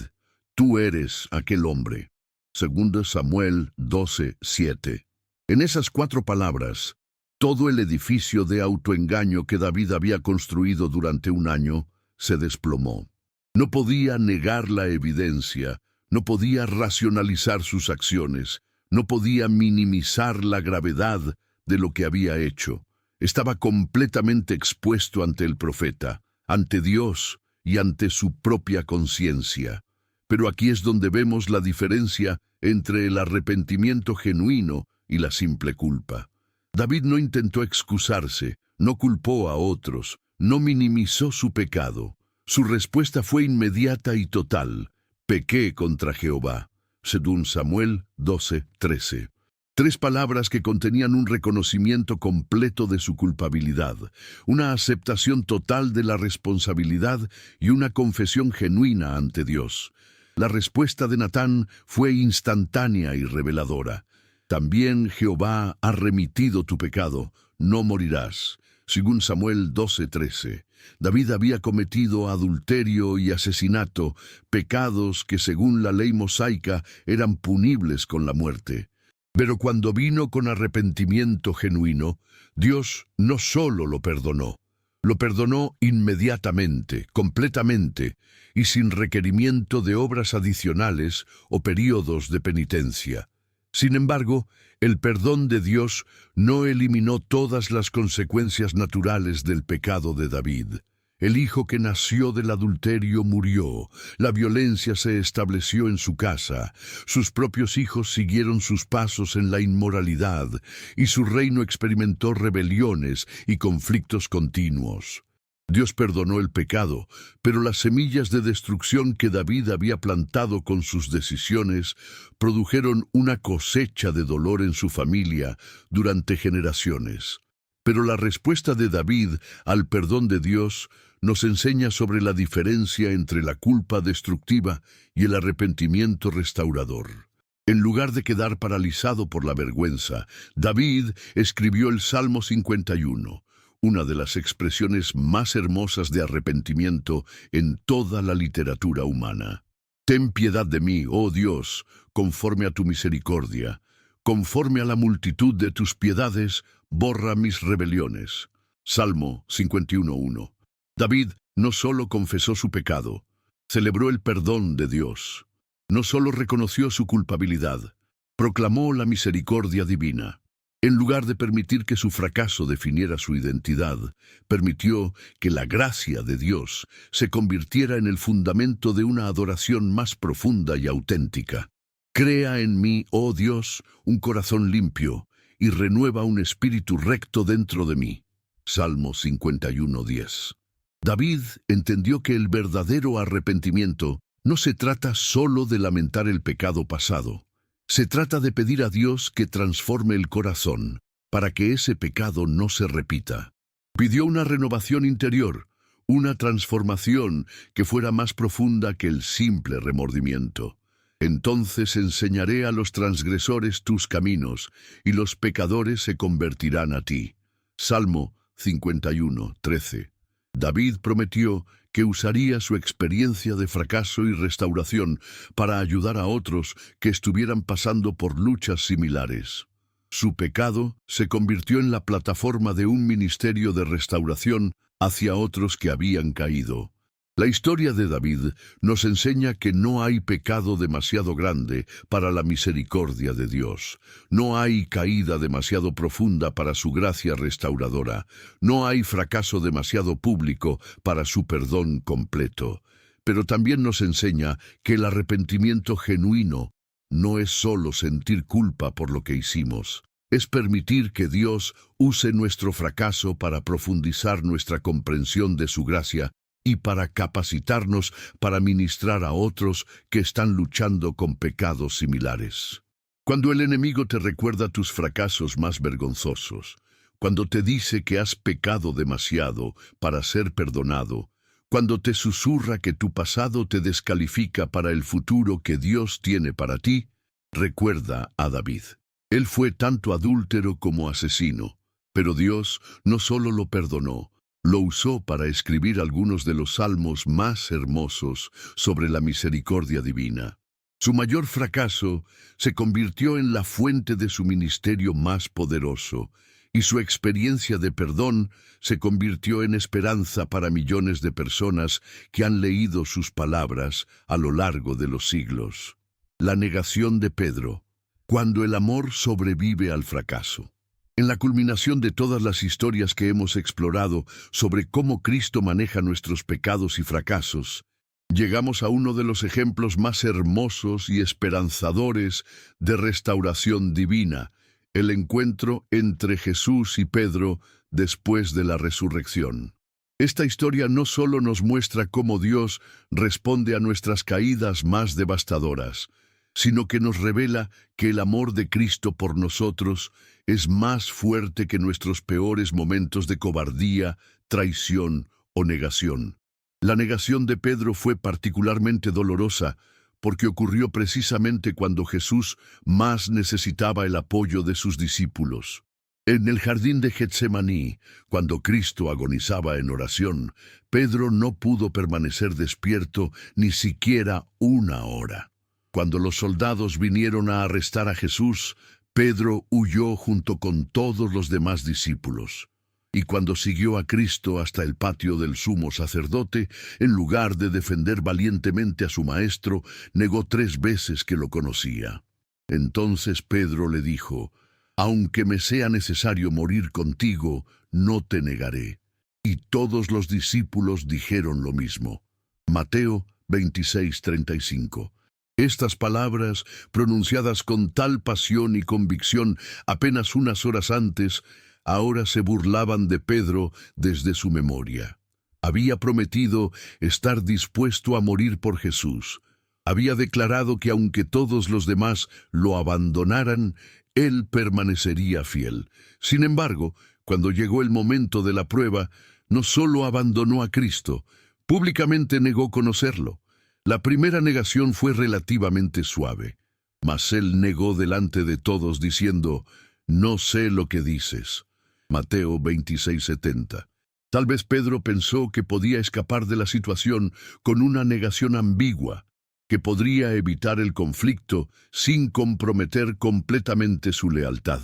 [SPEAKER 1] «Tú eres aquel hombre». 2 Samuel 12:7. En esas 4 palabras, todo el edificio de autoengaño que David había construido durante un año se desplomó. No podía negar la evidencia, no podía racionalizar sus acciones, no podía minimizar la gravedad de lo que había hecho. Estaba completamente expuesto ante el profeta, ante Dios y ante su propia conciencia. Pero aquí es donde vemos la diferencia entre el arrepentimiento genuino y la simple culpa. David no intentó excusarse, no culpó a otros, no minimizó su pecado. Su respuesta fue inmediata y total: «Pequé contra Jehová». 2 Samuel 12:13. 3 palabras que contenían un reconocimiento completo de su culpabilidad, una aceptación total de la responsabilidad y una confesión genuina ante Dios. La respuesta de Natán fue instantánea y reveladora. «También Jehová ha remitido tu pecado, no morirás». 2 Samuel 12:13. David había cometido adulterio y asesinato, pecados que según la ley mosaica eran punibles con la muerte. Pero cuando vino con arrepentimiento genuino, Dios no solo lo perdonó inmediatamente, completamente, y sin requerimiento de obras adicionales o períodos de penitencia. Sin embargo, el perdón de Dios no eliminó todas las consecuencias naturales del pecado de David. El hijo que nació del adulterio murió, la violencia se estableció en su casa, sus propios hijos siguieron sus pasos en la inmoralidad, y su reino experimentó rebeliones y conflictos continuos. Dios perdonó el pecado, pero las semillas de destrucción que David había plantado con sus decisiones produjeron una cosecha de dolor en su familia durante generaciones. Pero la respuesta de David al perdón de Dios nos enseña sobre la diferencia entre la culpa destructiva y el arrepentimiento restaurador. En lugar de quedar paralizado por la vergüenza, David escribió el Salmo 51. Una de las expresiones más hermosas de arrepentimiento en toda la literatura humana. «Ten piedad de mí, oh Dios, conforme a tu misericordia. Conforme a la multitud de tus piedades, borra mis rebeliones». Salmo 51:1. David no solo confesó su pecado, celebró el perdón de Dios. No solo reconoció su culpabilidad, proclamó la misericordia divina. En lugar de permitir que su fracaso definiera su identidad, permitió que la gracia de Dios se convirtiera en el fundamento de una adoración más profunda y auténtica. «Crea en mí, oh Dios, un corazón limpio, y renueva un espíritu recto dentro de mí». Salmo 51:10. David entendió que el verdadero arrepentimiento no se trata solo de lamentar el pecado pasado. Se trata de pedir a Dios que transforme el corazón para que ese pecado no se repita. Pidió una renovación interior, una transformación que fuera más profunda que el simple remordimiento. «Entonces enseñaré a los transgresores tus caminos, y los pecadores se convertirán a ti». Salmo 51:13. David prometió que usaría su experiencia de fracaso y restauración para ayudar a otros que estuvieran pasando por luchas similares. Su pecado se convirtió en la plataforma de un ministerio de restauración hacia otros que habían caído. La historia de David nos enseña que no hay pecado demasiado grande para la misericordia de Dios. No hay caída demasiado profunda para su gracia restauradora. No hay fracaso demasiado público para su perdón completo. Pero también nos enseña que el arrepentimiento genuino no es solo sentir culpa por lo que hicimos. Es permitir que Dios use nuestro fracaso para profundizar nuestra comprensión de su gracia y para capacitarnos para ministrar a otros que están luchando con pecados similares. Cuando el enemigo te recuerda tus fracasos más vergonzosos, cuando te dice que has pecado demasiado para ser perdonado, cuando te susurra que tu pasado te descalifica para el futuro que Dios tiene para ti, recuerda a David. Él fue tanto adúltero como asesino, pero Dios no solo lo perdonó, lo usó para escribir algunos de los salmos más hermosos sobre la misericordia divina. Su mayor fracaso se convirtió en la fuente de su ministerio más poderoso, y su experiencia de perdón se convirtió en esperanza para millones de personas que han leído sus palabras a lo largo de los siglos. La negación de Pedro, cuando el amor sobrevive al fracaso. En la culminación de todas las historias que hemos explorado sobre cómo Cristo maneja nuestros pecados y fracasos, llegamos a uno de los ejemplos más hermosos y esperanzadores de restauración divina, el encuentro entre Jesús y Pedro después de la resurrección. Esta historia no solo nos muestra cómo Dios responde a nuestras caídas más devastadoras, sino que nos revela que el amor de Cristo por nosotros es más fuerte que nuestros peores momentos de cobardía, traición o negación. La negación de Pedro fue particularmente dolorosa porque ocurrió precisamente cuando Jesús más necesitaba el apoyo de sus discípulos. En el jardín de Getsemaní, cuando Cristo agonizaba en oración, Pedro no pudo permanecer despierto ni siquiera una hora. Cuando los soldados vinieron a arrestar a Jesús, Pedro huyó junto con todos los demás discípulos. Y cuando siguió a Cristo hasta el patio del sumo sacerdote, en lugar de defender valientemente a su maestro, negó 3 veces que lo conocía. Entonces Pedro le dijo: «Aunque me sea necesario morir contigo, no te negaré». Y todos los discípulos dijeron lo mismo. Mateo 26:35. Estas palabras, pronunciadas con tal pasión y convicción apenas unas horas antes, ahora se burlaban de Pedro desde su memoria. Había prometido estar dispuesto a morir por Jesús. Había declarado que aunque todos los demás lo abandonaran, él permanecería fiel. Sin embargo, cuando llegó el momento de la prueba, no solo abandonó a Cristo, públicamente negó conocerlo. La primera negación fue relativamente suave, mas él negó delante de todos diciendo: «No sé lo que dices». Mateo 26:70. Tal vez Pedro pensó que podía escapar de la situación con una negación ambigua, que podría evitar el conflicto sin comprometer completamente su lealtad.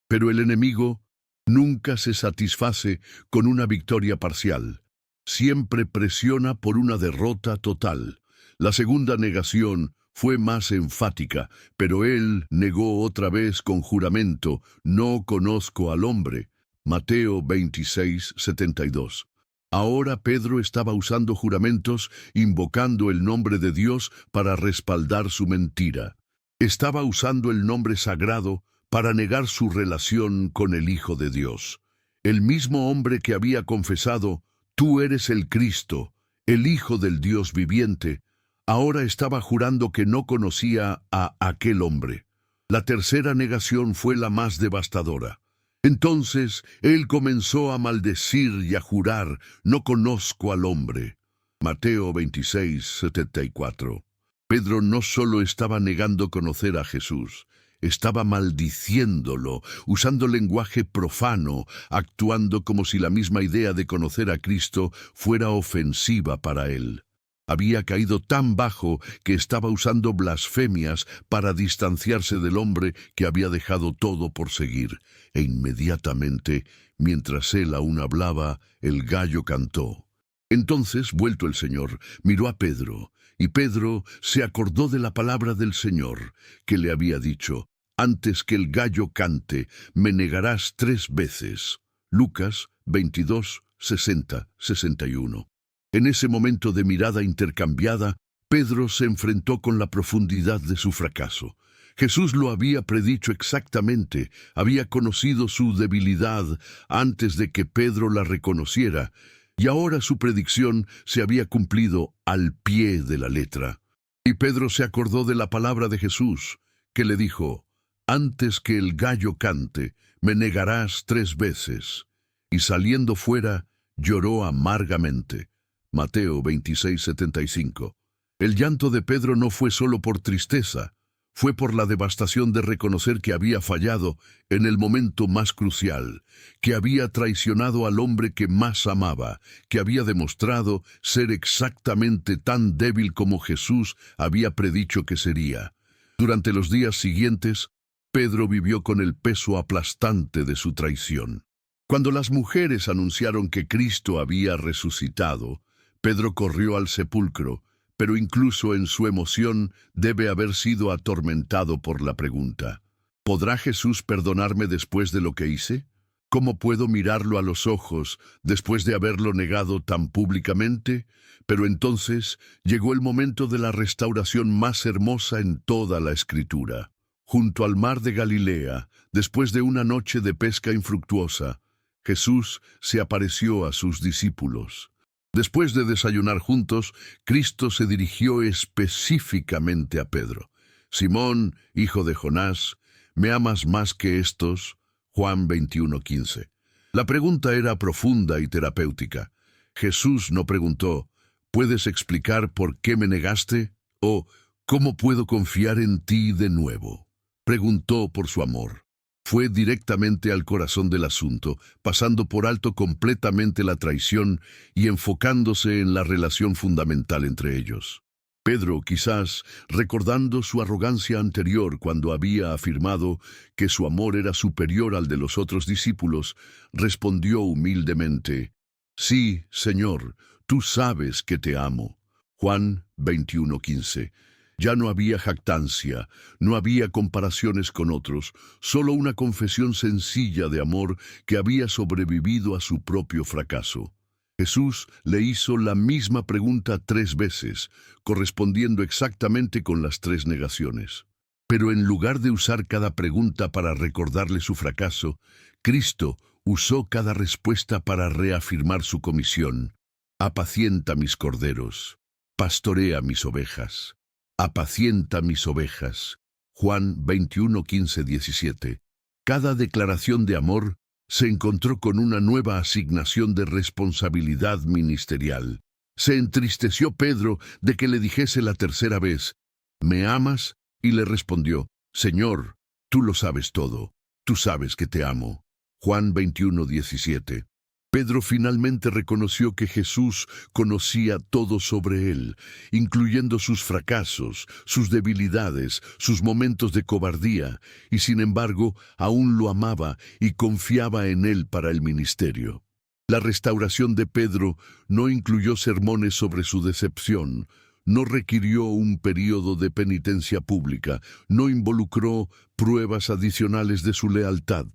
[SPEAKER 1] Pero el enemigo nunca se satisface con una victoria parcial. Siempre presiona por una derrota total. La segunda negación fue más enfática, pero él negó otra vez con juramento: «No conozco al hombre». Mateo 26:72. Ahora Pedro estaba usando juramentos, invocando el nombre de Dios para respaldar su mentira. Estaba usando el nombre sagrado para negar su relación con el Hijo de Dios. El mismo hombre que había confesado: «Tú eres el Cristo, el Hijo del Dios viviente», ahora estaba jurando que no conocía a aquel hombre. La tercera negación fue la más devastadora. Entonces él comenzó a maldecir y a jurar: «No conozco al hombre». Mateo 26:74. Pedro no solo estaba negando conocer a Jesús, estaba maldiciéndolo, usando lenguaje profano, actuando como si la misma idea de conocer a Cristo fuera ofensiva para él. Había caído tan bajo que estaba usando blasfemias para distanciarse del hombre que había dejado todo por seguir. E inmediatamente, mientras él aún hablaba, el gallo cantó. Entonces, vuelto el Señor, miró a Pedro, y Pedro se acordó de la palabra del Señor, que le había dicho: «Antes que el gallo cante, me negarás 3 veces». Lucas 22, 60, 61. En ese momento de mirada intercambiada, Pedro se enfrentó con la profundidad de su fracaso. Jesús lo había predicho exactamente, había conocido su debilidad antes de que Pedro la reconociera, y ahora su predicción se había cumplido al pie de la letra. Y Pedro se acordó de la palabra de Jesús, que le dijo: «Antes que el gallo cante, me negarás 3 veces». Y saliendo fuera, lloró amargamente. Mateo 26, 75. El llanto de Pedro no fue solo por tristeza, fue por la devastación de reconocer que había fallado en el momento más crucial, que había traicionado al hombre que más amaba, que había demostrado ser exactamente tan débil como Jesús había predicho que sería. Durante los días siguientes, Pedro vivió con el peso aplastante de su traición. Cuando las mujeres anunciaron que Cristo había resucitado, Pedro corrió al sepulcro, pero incluso en su emoción debe haber sido atormentado por la pregunta: ¿podrá Jesús perdonarme después de lo que hice? ¿Cómo puedo mirarlo a los ojos después de haberlo negado tan públicamente? Pero entonces llegó el momento de la restauración más hermosa en toda la Escritura. Junto al mar de Galilea, después de una noche de pesca infructuosa, Jesús se apareció a sus discípulos. Después de desayunar juntos, Cristo se dirigió específicamente a Pedro. «Simón, hijo de Jonás, ¿me amas más que estos?» Juan 21:15. La pregunta era profunda y terapéutica. Jesús no preguntó: «¿Puedes explicar por qué me negaste?», o «¿Cómo puedo confiar en ti de nuevo?». Preguntó por su amor. Fue directamente al corazón del asunto, pasando por alto completamente la traición y enfocándose en la relación fundamental entre ellos. Pedro, quizás recordando su arrogancia anterior cuando había afirmado que su amor era superior al de los otros discípulos, respondió humildemente: «Sí, Señor, tú sabes que te amo». Juan 21:15. Ya no había jactancia, no había comparaciones con otros, solo una confesión sencilla de amor que había sobrevivido a su propio fracaso. Jesús le hizo la misma pregunta 3 veces, correspondiendo exactamente con las 3 negaciones. Pero en lugar de usar cada pregunta para recordarle su fracaso, Cristo usó cada respuesta para reafirmar su comisión. «Apacienta mis corderos, pastorea mis ovejas». «Apacienta mis ovejas». Juan 21:15, 17. Cada declaración de amor se encontró con una nueva asignación de responsabilidad ministerial. Se entristeció Pedro de que le dijese la 3ª vez: «¿Me amas?», y le respondió: «Señor, tú lo sabes todo, tú sabes que te amo». Juan 21:17. Pedro finalmente reconoció que Jesús conocía todo sobre él, incluyendo sus fracasos, sus debilidades, sus momentos de cobardía, y sin embargo aún lo amaba y confiaba en él para el ministerio. La restauración de Pedro no incluyó sermones sobre su decepción, no requirió un período de penitencia pública, no involucró pruebas adicionales de su lealtad.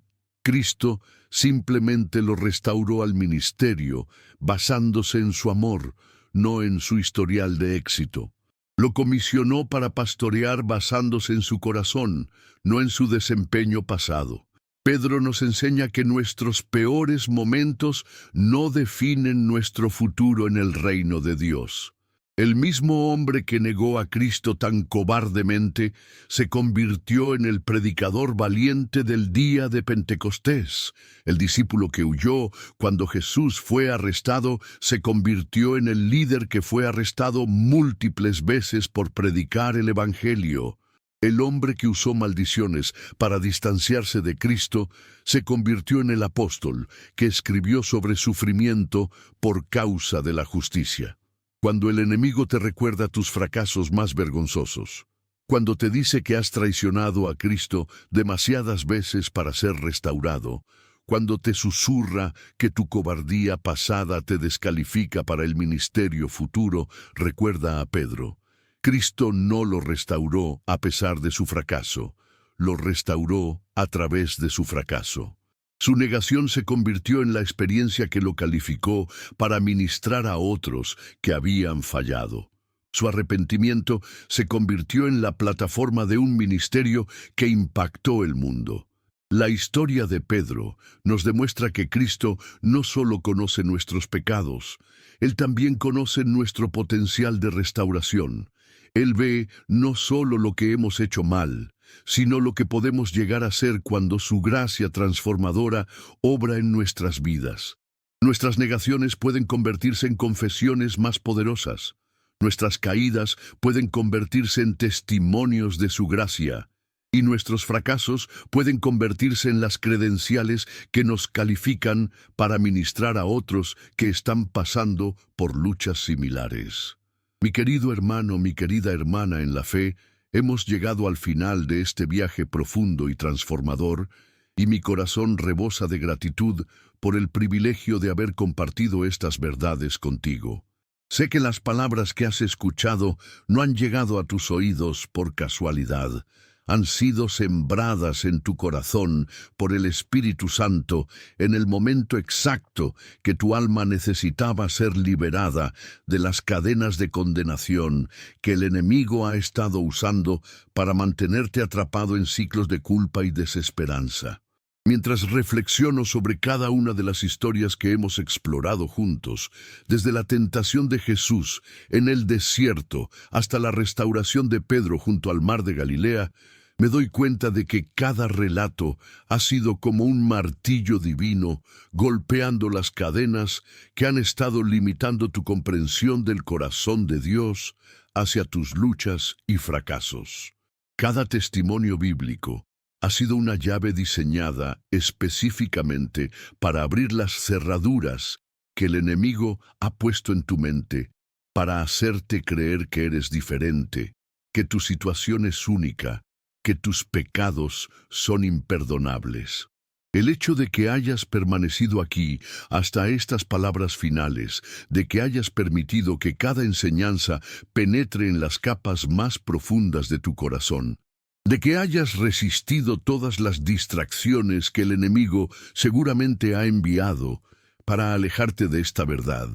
[SPEAKER 1] Cristo simplemente lo restauró al ministerio, basándose en su amor, no en su historial de éxito. Lo comisionó para pastorear basándose en su corazón, no en su desempeño pasado. Pedro nos enseña que nuestros peores momentos no definen nuestro futuro en el reino de Dios. El mismo hombre que negó a Cristo tan cobardemente se convirtió en el predicador valiente del día de Pentecostés. El discípulo que huyó cuando Jesús fue arrestado se convirtió en el líder que fue arrestado múltiples veces por predicar el Evangelio. El hombre que usó maldiciones para distanciarse de Cristo se convirtió en el apóstol que escribió sobre sufrimiento por causa de la justicia. Cuando el enemigo te recuerda tus fracasos más vergonzosos. Cuando te dice que has traicionado a Cristo demasiadas veces para ser restaurado. Cuando te susurra que tu cobardía pasada te descalifica para el ministerio futuro, recuerda a Pedro. Cristo no lo restauró a pesar de su fracaso. Lo restauró a través de su fracaso. Su negación se convirtió en la experiencia que lo calificó para ministrar a otros que habían fallado. Su arrepentimiento se convirtió en la plataforma de un ministerio que impactó el mundo. La historia de Pedro nos demuestra que Cristo no solo conoce nuestros pecados, Él también conoce nuestro potencial de restauración. Él ve no solo lo que hemos hecho mal, sino lo que podemos llegar a ser cuando su gracia transformadora obra en nuestras vidas. Nuestras negaciones pueden convertirse en confesiones más poderosas. Nuestras caídas pueden convertirse en testimonios de su gracia. Y nuestros fracasos pueden convertirse en las credenciales que nos califican para ministrar a otros que están pasando por luchas similares. Mi querido hermano, mi querida hermana en la fe, hemos llegado al final de este viaje profundo y transformador, y mi corazón rebosa de gratitud por el privilegio de haber compartido estas verdades contigo. Sé que las palabras que has escuchado no han llegado a tus oídos por casualidad. Han sido sembradas en tu corazón por el Espíritu Santo en el momento exacto que tu alma necesitaba ser liberada de las cadenas de condenación que el enemigo ha estado usando para mantenerte atrapado en ciclos de culpa y desesperanza. Mientras reflexiono sobre cada una de las historias que hemos explorado juntos, desde la tentación de Jesús en el desierto hasta la restauración de Pedro junto al mar de Galilea, me doy cuenta de que cada relato ha sido como un martillo divino golpeando las cadenas que han estado limitando tu comprensión del corazón de Dios hacia tus luchas y fracasos. Cada testimonio bíblico ha sido una llave diseñada específicamente para abrir las cerraduras que el enemigo ha puesto en tu mente, para hacerte creer que eres diferente, que tu situación es única, que tus pecados son imperdonables. El hecho de que hayas permanecido aquí hasta estas palabras finales, de que hayas permitido que cada enseñanza penetre en las capas más profundas de tu corazón, de que hayas resistido todas las distracciones que el enemigo seguramente ha enviado para alejarte de esta verdad,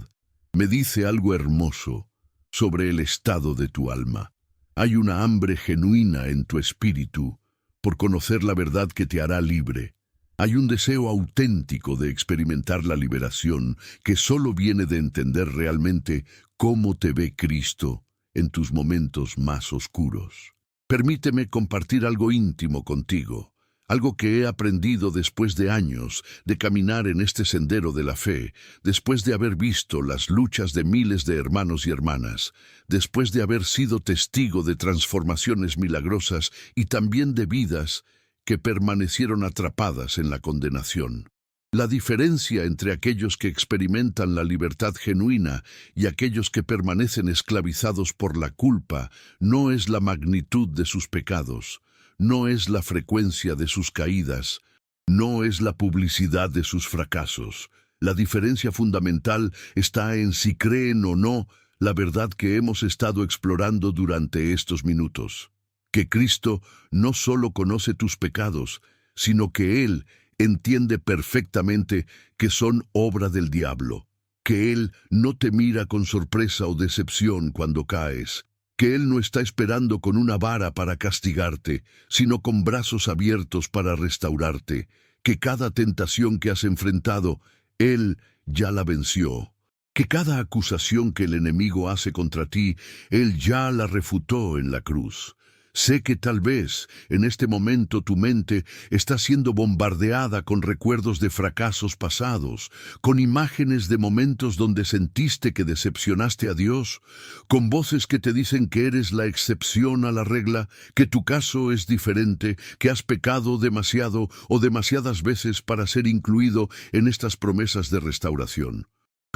[SPEAKER 1] me dice algo hermoso sobre el estado de tu alma. Hay una hambre genuina en tu espíritu por conocer la verdad que te hará libre. Hay un deseo auténtico de experimentar la liberación que solo viene de entender realmente cómo te ve Cristo en tus momentos más oscuros. Permíteme compartir algo íntimo contigo, algo que he aprendido después de años de caminar en este sendero de la fe, después de haber visto las luchas de miles de hermanos y hermanas, después de haber sido testigo de transformaciones milagrosas y también de vidas que permanecieron atrapadas en la condenación. La diferencia entre aquellos que experimentan la libertad genuina y aquellos que permanecen esclavizados por la culpa no es la magnitud de sus pecados, no es la frecuencia de sus caídas, no es la publicidad de sus fracasos. La diferencia fundamental está en si creen o no la verdad que hemos estado explorando durante estos minutos. Que Cristo no solo conoce tus pecados, sino que Él entiende perfectamente que son obra del diablo, que Él no te mira con sorpresa o decepción cuando caes, que Él no está esperando con una vara para castigarte, sino con brazos abiertos para restaurarte, que cada tentación que has enfrentado, Él ya la venció, que cada acusación que el enemigo hace contra ti, Él ya la refutó en la cruz. Sé que tal vez en este momento tu mente está siendo bombardeada con recuerdos de fracasos pasados, con imágenes de momentos donde sentiste que decepcionaste a Dios, con voces que te dicen que eres la excepción a la regla, que tu caso es diferente, que has pecado demasiado o demasiadas veces para ser incluido en estas promesas de restauración.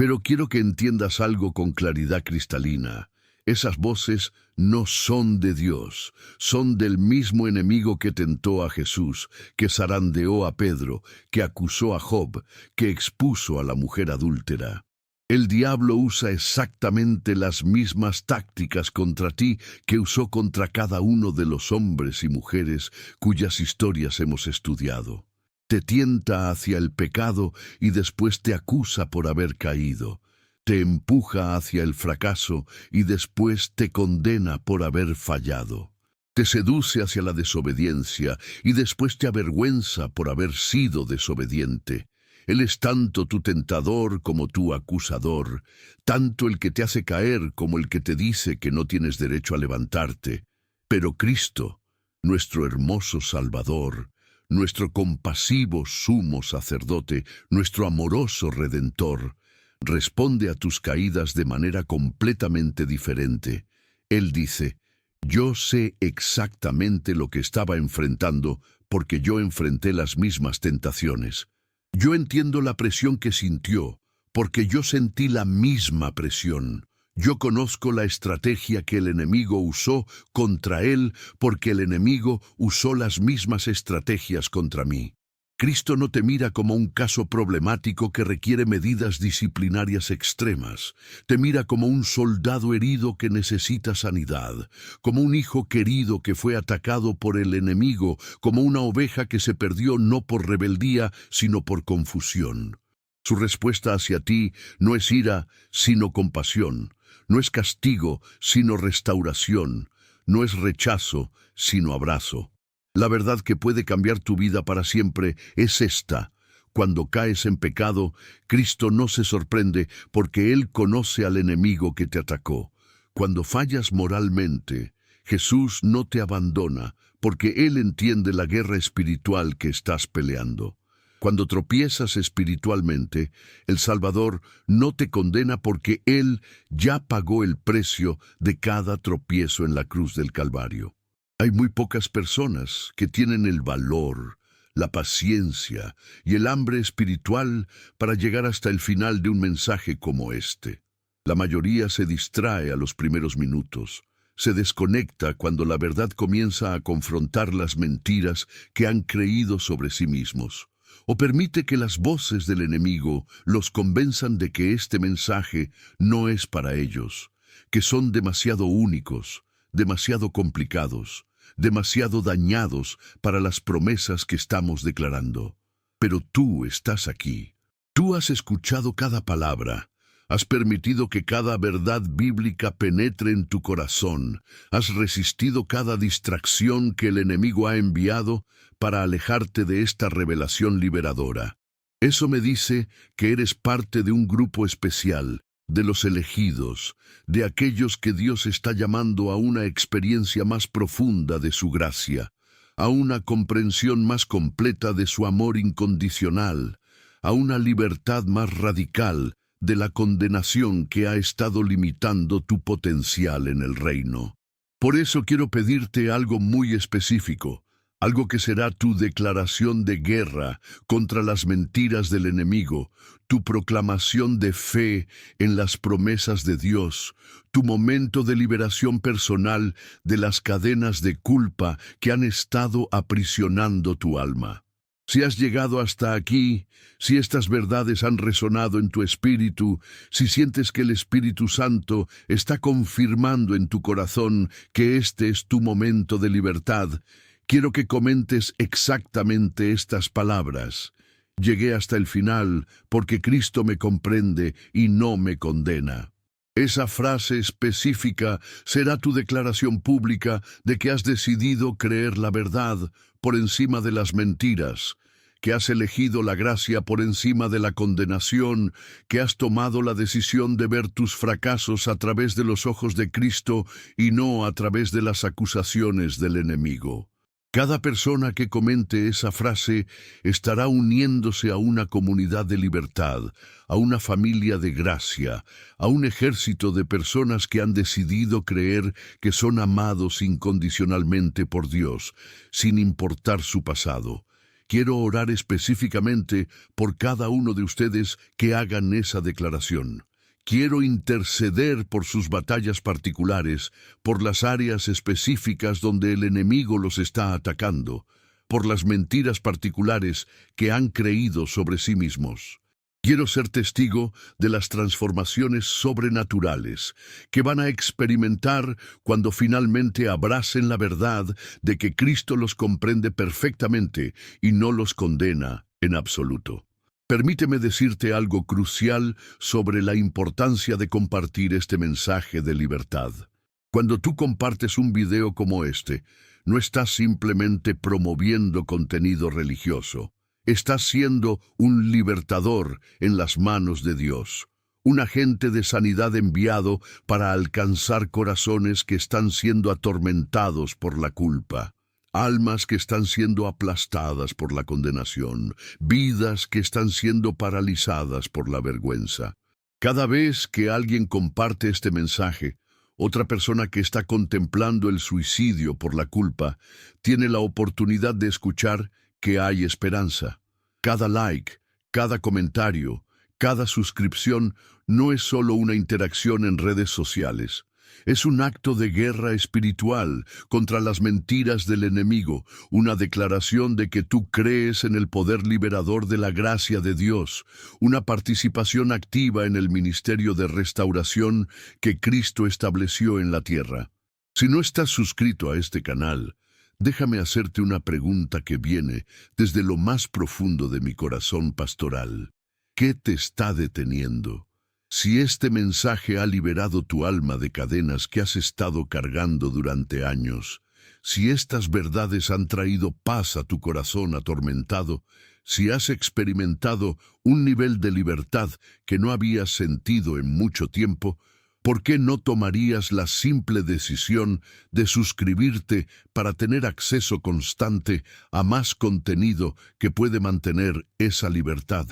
[SPEAKER 1] Pero quiero que entiendas algo con claridad cristalina. Esas voces no son de Dios, son del mismo enemigo que tentó a Jesús, que zarandeó a Pedro, que acusó a Job, que expuso a la mujer adúltera. El diablo usa exactamente las mismas tácticas contra ti que usó contra cada uno de los hombres y mujeres cuyas historias hemos estudiado. Te tienta hacia el pecado y después te acusa por haber caído. Te empuja hacia el fracaso y después te condena por haber fallado. Te seduce hacia la desobediencia y después te avergüenza por haber sido desobediente. Él es tanto tu tentador como tu acusador, tanto el que te hace caer como el que te dice que no tienes derecho a levantarte. Pero Cristo, nuestro hermoso Salvador, nuestro compasivo sumo sacerdote, nuestro amoroso Redentor, responde a tus caídas de manera completamente diferente. Él dice: yo sé exactamente lo que estaba enfrentando porque yo enfrenté las mismas tentaciones. Yo entiendo la presión que sintió porque yo sentí la misma presión. Yo conozco la estrategia que el enemigo usó contra él porque el enemigo usó las mismas estrategias contra mí. Cristo no te mira como un caso problemático que requiere medidas disciplinarias extremas. Te mira como un soldado herido que necesita sanidad, como un hijo querido que fue atacado por el enemigo, como una oveja que se perdió no por rebeldía, sino por confusión. Su respuesta hacia ti no es ira, sino compasión. No es castigo, sino restauración. No es rechazo, sino abrazo. La verdad que puede cambiar tu vida para siempre es esta: cuando caes en pecado, Cristo no se sorprende porque Él conoce al enemigo que te atacó. Cuando fallas moralmente, Jesús no te abandona porque Él entiende la guerra espiritual que estás peleando. Cuando tropiezas espiritualmente, el Salvador no te condena porque Él ya pagó el precio de cada tropiezo en la cruz del Calvario. Hay muy pocas personas que tienen el valor, la paciencia y el hambre espiritual para llegar hasta el final de un mensaje como este. La mayoría se distrae a los primeros minutos, se desconecta cuando la verdad comienza a confrontar las mentiras que han creído sobre sí mismos, o permite que las voces del enemigo los convenzan de que este mensaje no es para ellos, que son demasiado únicos, demasiado complicados, demasiado dañados para las promesas que estamos declarando. Pero tú estás aquí. Tú has escuchado cada palabra. Has permitido que cada verdad bíblica penetre en tu corazón. Has resistido cada distracción que el enemigo ha enviado para alejarte de esta revelación liberadora. Eso me dice que eres parte de un grupo especial, de los elegidos, de aquellos que Dios está llamando a una experiencia más profunda de su gracia, a una comprensión más completa de su amor incondicional, a una libertad más radical de la condenación que ha estado limitando tu potencial en el reino. Por eso quiero pedirte algo muy específico, algo que será tu declaración de guerra contra las mentiras del enemigo, tu proclamación de fe en las promesas de Dios, tu momento de liberación personal de las cadenas de culpa que han estado aprisionando tu alma. Si has llegado hasta aquí, si estas verdades han resonado en tu espíritu, si sientes que el Espíritu Santo está confirmando en tu corazón que este es tu momento de libertad, quiero que comentes exactamente estas palabras: llegué hasta el final porque Cristo me comprende y no me condena. Esa frase específica será tu declaración pública de que has decidido creer la verdad por encima de las mentiras, que has elegido la gracia por encima de la condenación, que has tomado la decisión de ver tus fracasos a través de los ojos de Cristo y no a través de las acusaciones del enemigo. Cada persona que comente esa frase estará uniéndose a una comunidad de libertad, a una familia de gracia, a un ejército de personas que han decidido creer que son amados incondicionalmente por Dios, sin importar su pasado. Quiero orar específicamente por cada uno de ustedes que hagan esa declaración. Quiero interceder por sus batallas particulares, por las áreas específicas donde el enemigo los está atacando, por las mentiras particulares que han creído sobre sí mismos. Quiero ser testigo de las transformaciones sobrenaturales que van a experimentar cuando finalmente abracen la verdad de que Cristo los comprende perfectamente y no los condena en absoluto. Permíteme decirte algo crucial sobre la importancia de compartir este mensaje de libertad. Cuando tú compartes un video como este, no estás simplemente promoviendo contenido religioso. Estás siendo un libertador en las manos de Dios, un agente de sanidad enviado para alcanzar corazones que están siendo atormentados por la culpa, almas que están siendo aplastadas por la condenación, vidas que están siendo paralizadas por la vergüenza. Cada vez que alguien comparte este mensaje, otra persona que está contemplando el suicidio por la culpa tiene la oportunidad de escuchar que hay esperanza. Cada like, cada comentario, cada suscripción no es solo una interacción en redes sociales. Es un acto de guerra espiritual contra las mentiras del enemigo, una declaración de que tú crees en el poder liberador de la gracia de Dios, una participación activa en el ministerio de restauración que Cristo estableció en la tierra. Si no estás suscrito a este canal, déjame hacerte una pregunta que viene desde lo más profundo de mi corazón pastoral. ¿Qué te está deteniendo? Si este mensaje ha liberado tu alma de cadenas que has estado cargando durante años, si estas verdades han traído paz a tu corazón atormentado, si has experimentado un nivel de libertad que no habías sentido en mucho tiempo, ¿por qué no tomarías la simple decisión de suscribirte para tener acceso constante a más contenido que puede mantener esa libertad,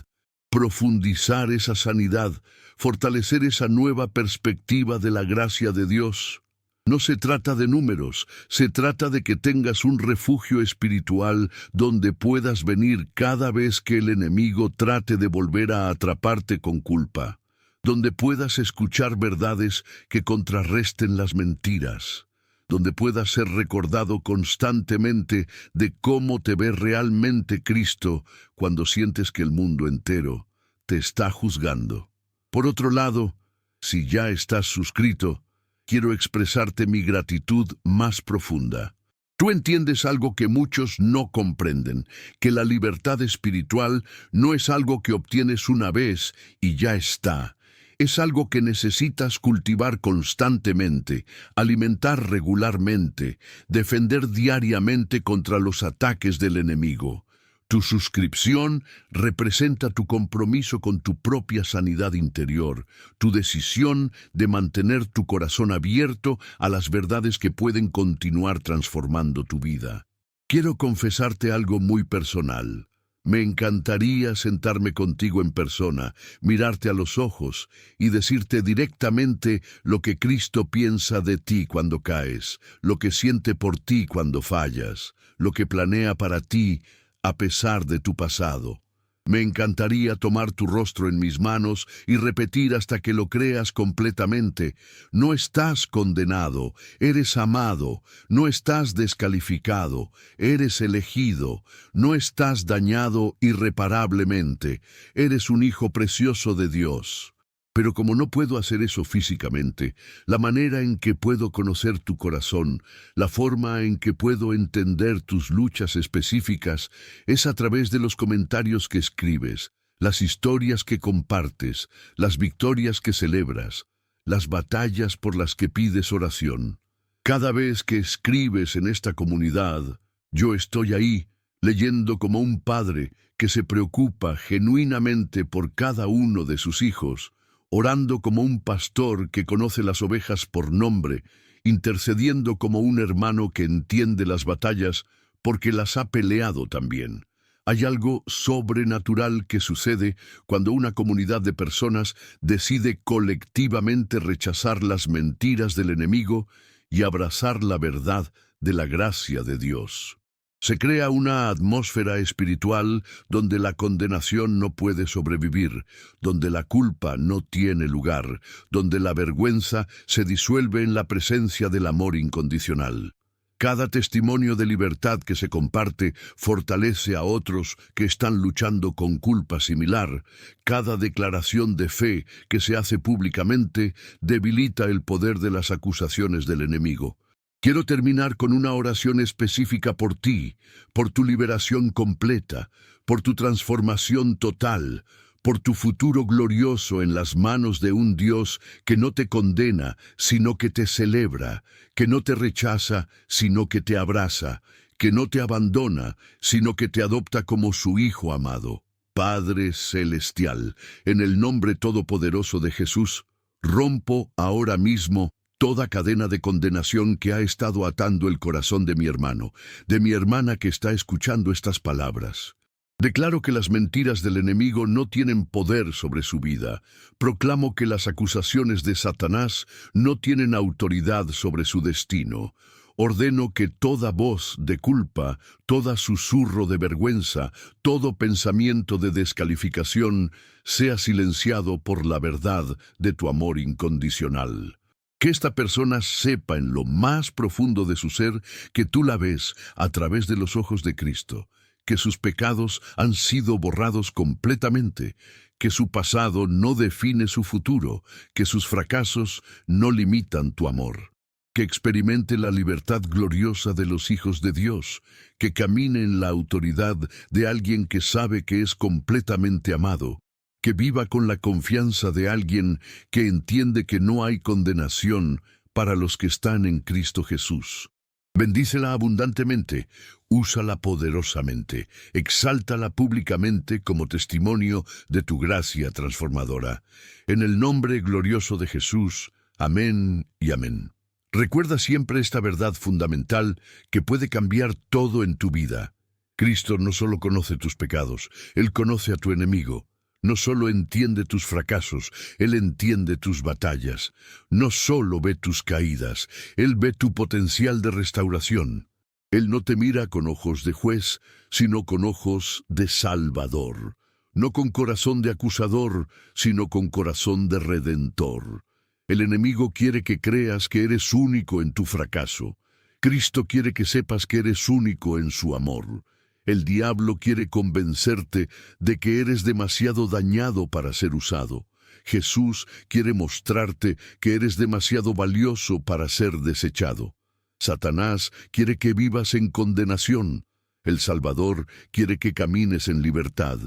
[SPEAKER 1] profundizar esa sanidad, fortalecer esa nueva perspectiva de la gracia de Dios? No se trata de números, se trata de que tengas un refugio espiritual donde puedas venir cada vez que el enemigo trate de volver a atraparte con culpa, donde puedas escuchar verdades que contrarresten las mentiras, donde puedas ser recordado constantemente de cómo te ve realmente Cristo cuando sientes que el mundo entero te está juzgando. Por otro lado, si ya estás suscrito, quiero expresarte mi gratitud más profunda. Tú entiendes algo que muchos no comprenden, que la libertad espiritual no es algo que obtienes una vez y ya está. Es algo que necesitas cultivar constantemente, alimentar regularmente, defender diariamente contra los ataques del enemigo. Tu suscripción representa tu compromiso con tu propia sanidad interior, tu decisión de mantener tu corazón abierto a las verdades que pueden continuar transformando tu vida. Quiero confesarte algo muy personal. Me encantaría sentarme contigo en persona, mirarte a los ojos y decirte directamente lo que Cristo piensa de ti cuando caes, lo que siente por ti cuando fallas, lo que planea para ti a pesar de tu pasado. Me encantaría tomar tu rostro en mis manos y repetir hasta que lo creas completamente. No estás condenado, eres amado, no estás descalificado, eres elegido, no estás dañado irreparablemente, eres un hijo precioso de Dios. Pero como no puedo hacer eso físicamente, la manera en que puedo conocer tu corazón, la forma en que puedo entender tus luchas específicas, es a través de los comentarios que escribes, las historias que compartes, las victorias que celebras, las batallas por las que pides oración. Cada vez que escribes en esta comunidad, yo estoy ahí, leyendo como un padre que se preocupa genuinamente por cada uno de sus hijos, orando como un pastor que conoce las ovejas por nombre, intercediendo como un hermano que entiende las batallas porque las ha peleado también. Hay algo sobrenatural que sucede cuando una comunidad de personas decide colectivamente rechazar las mentiras del enemigo y abrazar la verdad de la gracia de Dios. Se crea una atmósfera espiritual donde la condenación no puede sobrevivir, donde la culpa no tiene lugar, donde la vergüenza se disuelve en la presencia del amor incondicional. Cada testimonio de libertad que se comparte fortalece a otros que están luchando con culpa similar. Cada declaración de fe que se hace públicamente debilita el poder de las acusaciones del enemigo. Quiero terminar con una oración específica por ti, por tu liberación completa, por tu transformación total, por tu futuro glorioso en las manos de un Dios que no te condena, sino que te celebra, que no te rechaza, sino que te abraza, que no te abandona, sino que te adopta como su Hijo amado. Padre Celestial, en el nombre todopoderoso de Jesús, rompo ahora mismo toda cadena de condenación que ha estado atando el corazón de mi hermano, de mi hermana que está escuchando estas palabras. Declaro que las mentiras del enemigo no tienen poder sobre su vida. Proclamo que las acusaciones de Satanás no tienen autoridad sobre su destino. Ordeno que toda voz de culpa, todo susurro de vergüenza, todo pensamiento de descalificación sea silenciado por la verdad de tu amor incondicional. Que esta persona sepa en lo más profundo de su ser que tú la ves a través de los ojos de Cristo, que sus pecados han sido borrados completamente, que su pasado no define su futuro, que sus fracasos no limitan tu amor. Que experimente la libertad gloriosa de los hijos de Dios, que camine en la autoridad de alguien que sabe que es completamente amado, que viva con la confianza de alguien que entiende que no hay condenación para los que están en Cristo Jesús. Bendícela abundantemente, úsala poderosamente, exáltala públicamente como testimonio de tu gracia transformadora. En el nombre glorioso de Jesús, amén y amén. Recuerda siempre esta verdad fundamental que puede cambiar todo en tu vida. Cristo no solo conoce tus pecados, Él conoce a tu enemigo. No solo entiende tus fracasos, Él entiende tus batallas. No solo ve tus caídas, Él ve tu potencial de restauración. Él no te mira con ojos de juez, sino con ojos de Salvador. No con corazón de acusador, sino con corazón de redentor. El enemigo quiere que creas que eres único en tu fracaso. Cristo quiere que sepas que eres único en su amor. El diablo quiere convencerte de que eres demasiado dañado para ser usado. Jesús quiere mostrarte que eres demasiado valioso para ser desechado. Satanás quiere que vivas en condenación. El Salvador quiere que camines en libertad.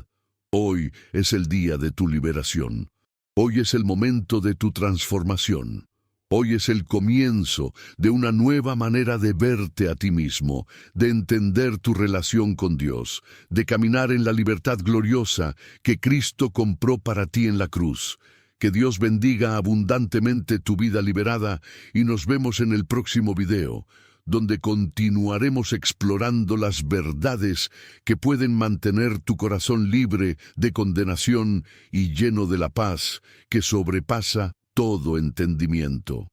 [SPEAKER 1] Hoy es el día de tu liberación. Hoy es el momento de tu transformación. Hoy es el comienzo de una nueva manera de verte a ti mismo, de entender tu relación con Dios, de caminar en la libertad gloriosa que Cristo compró para ti en la cruz. Que Dios bendiga abundantemente tu vida liberada y nos vemos en el próximo video, donde continuaremos explorando las verdades que pueden mantener tu corazón libre de condenación y lleno de la paz que sobrepasa todo entendimiento.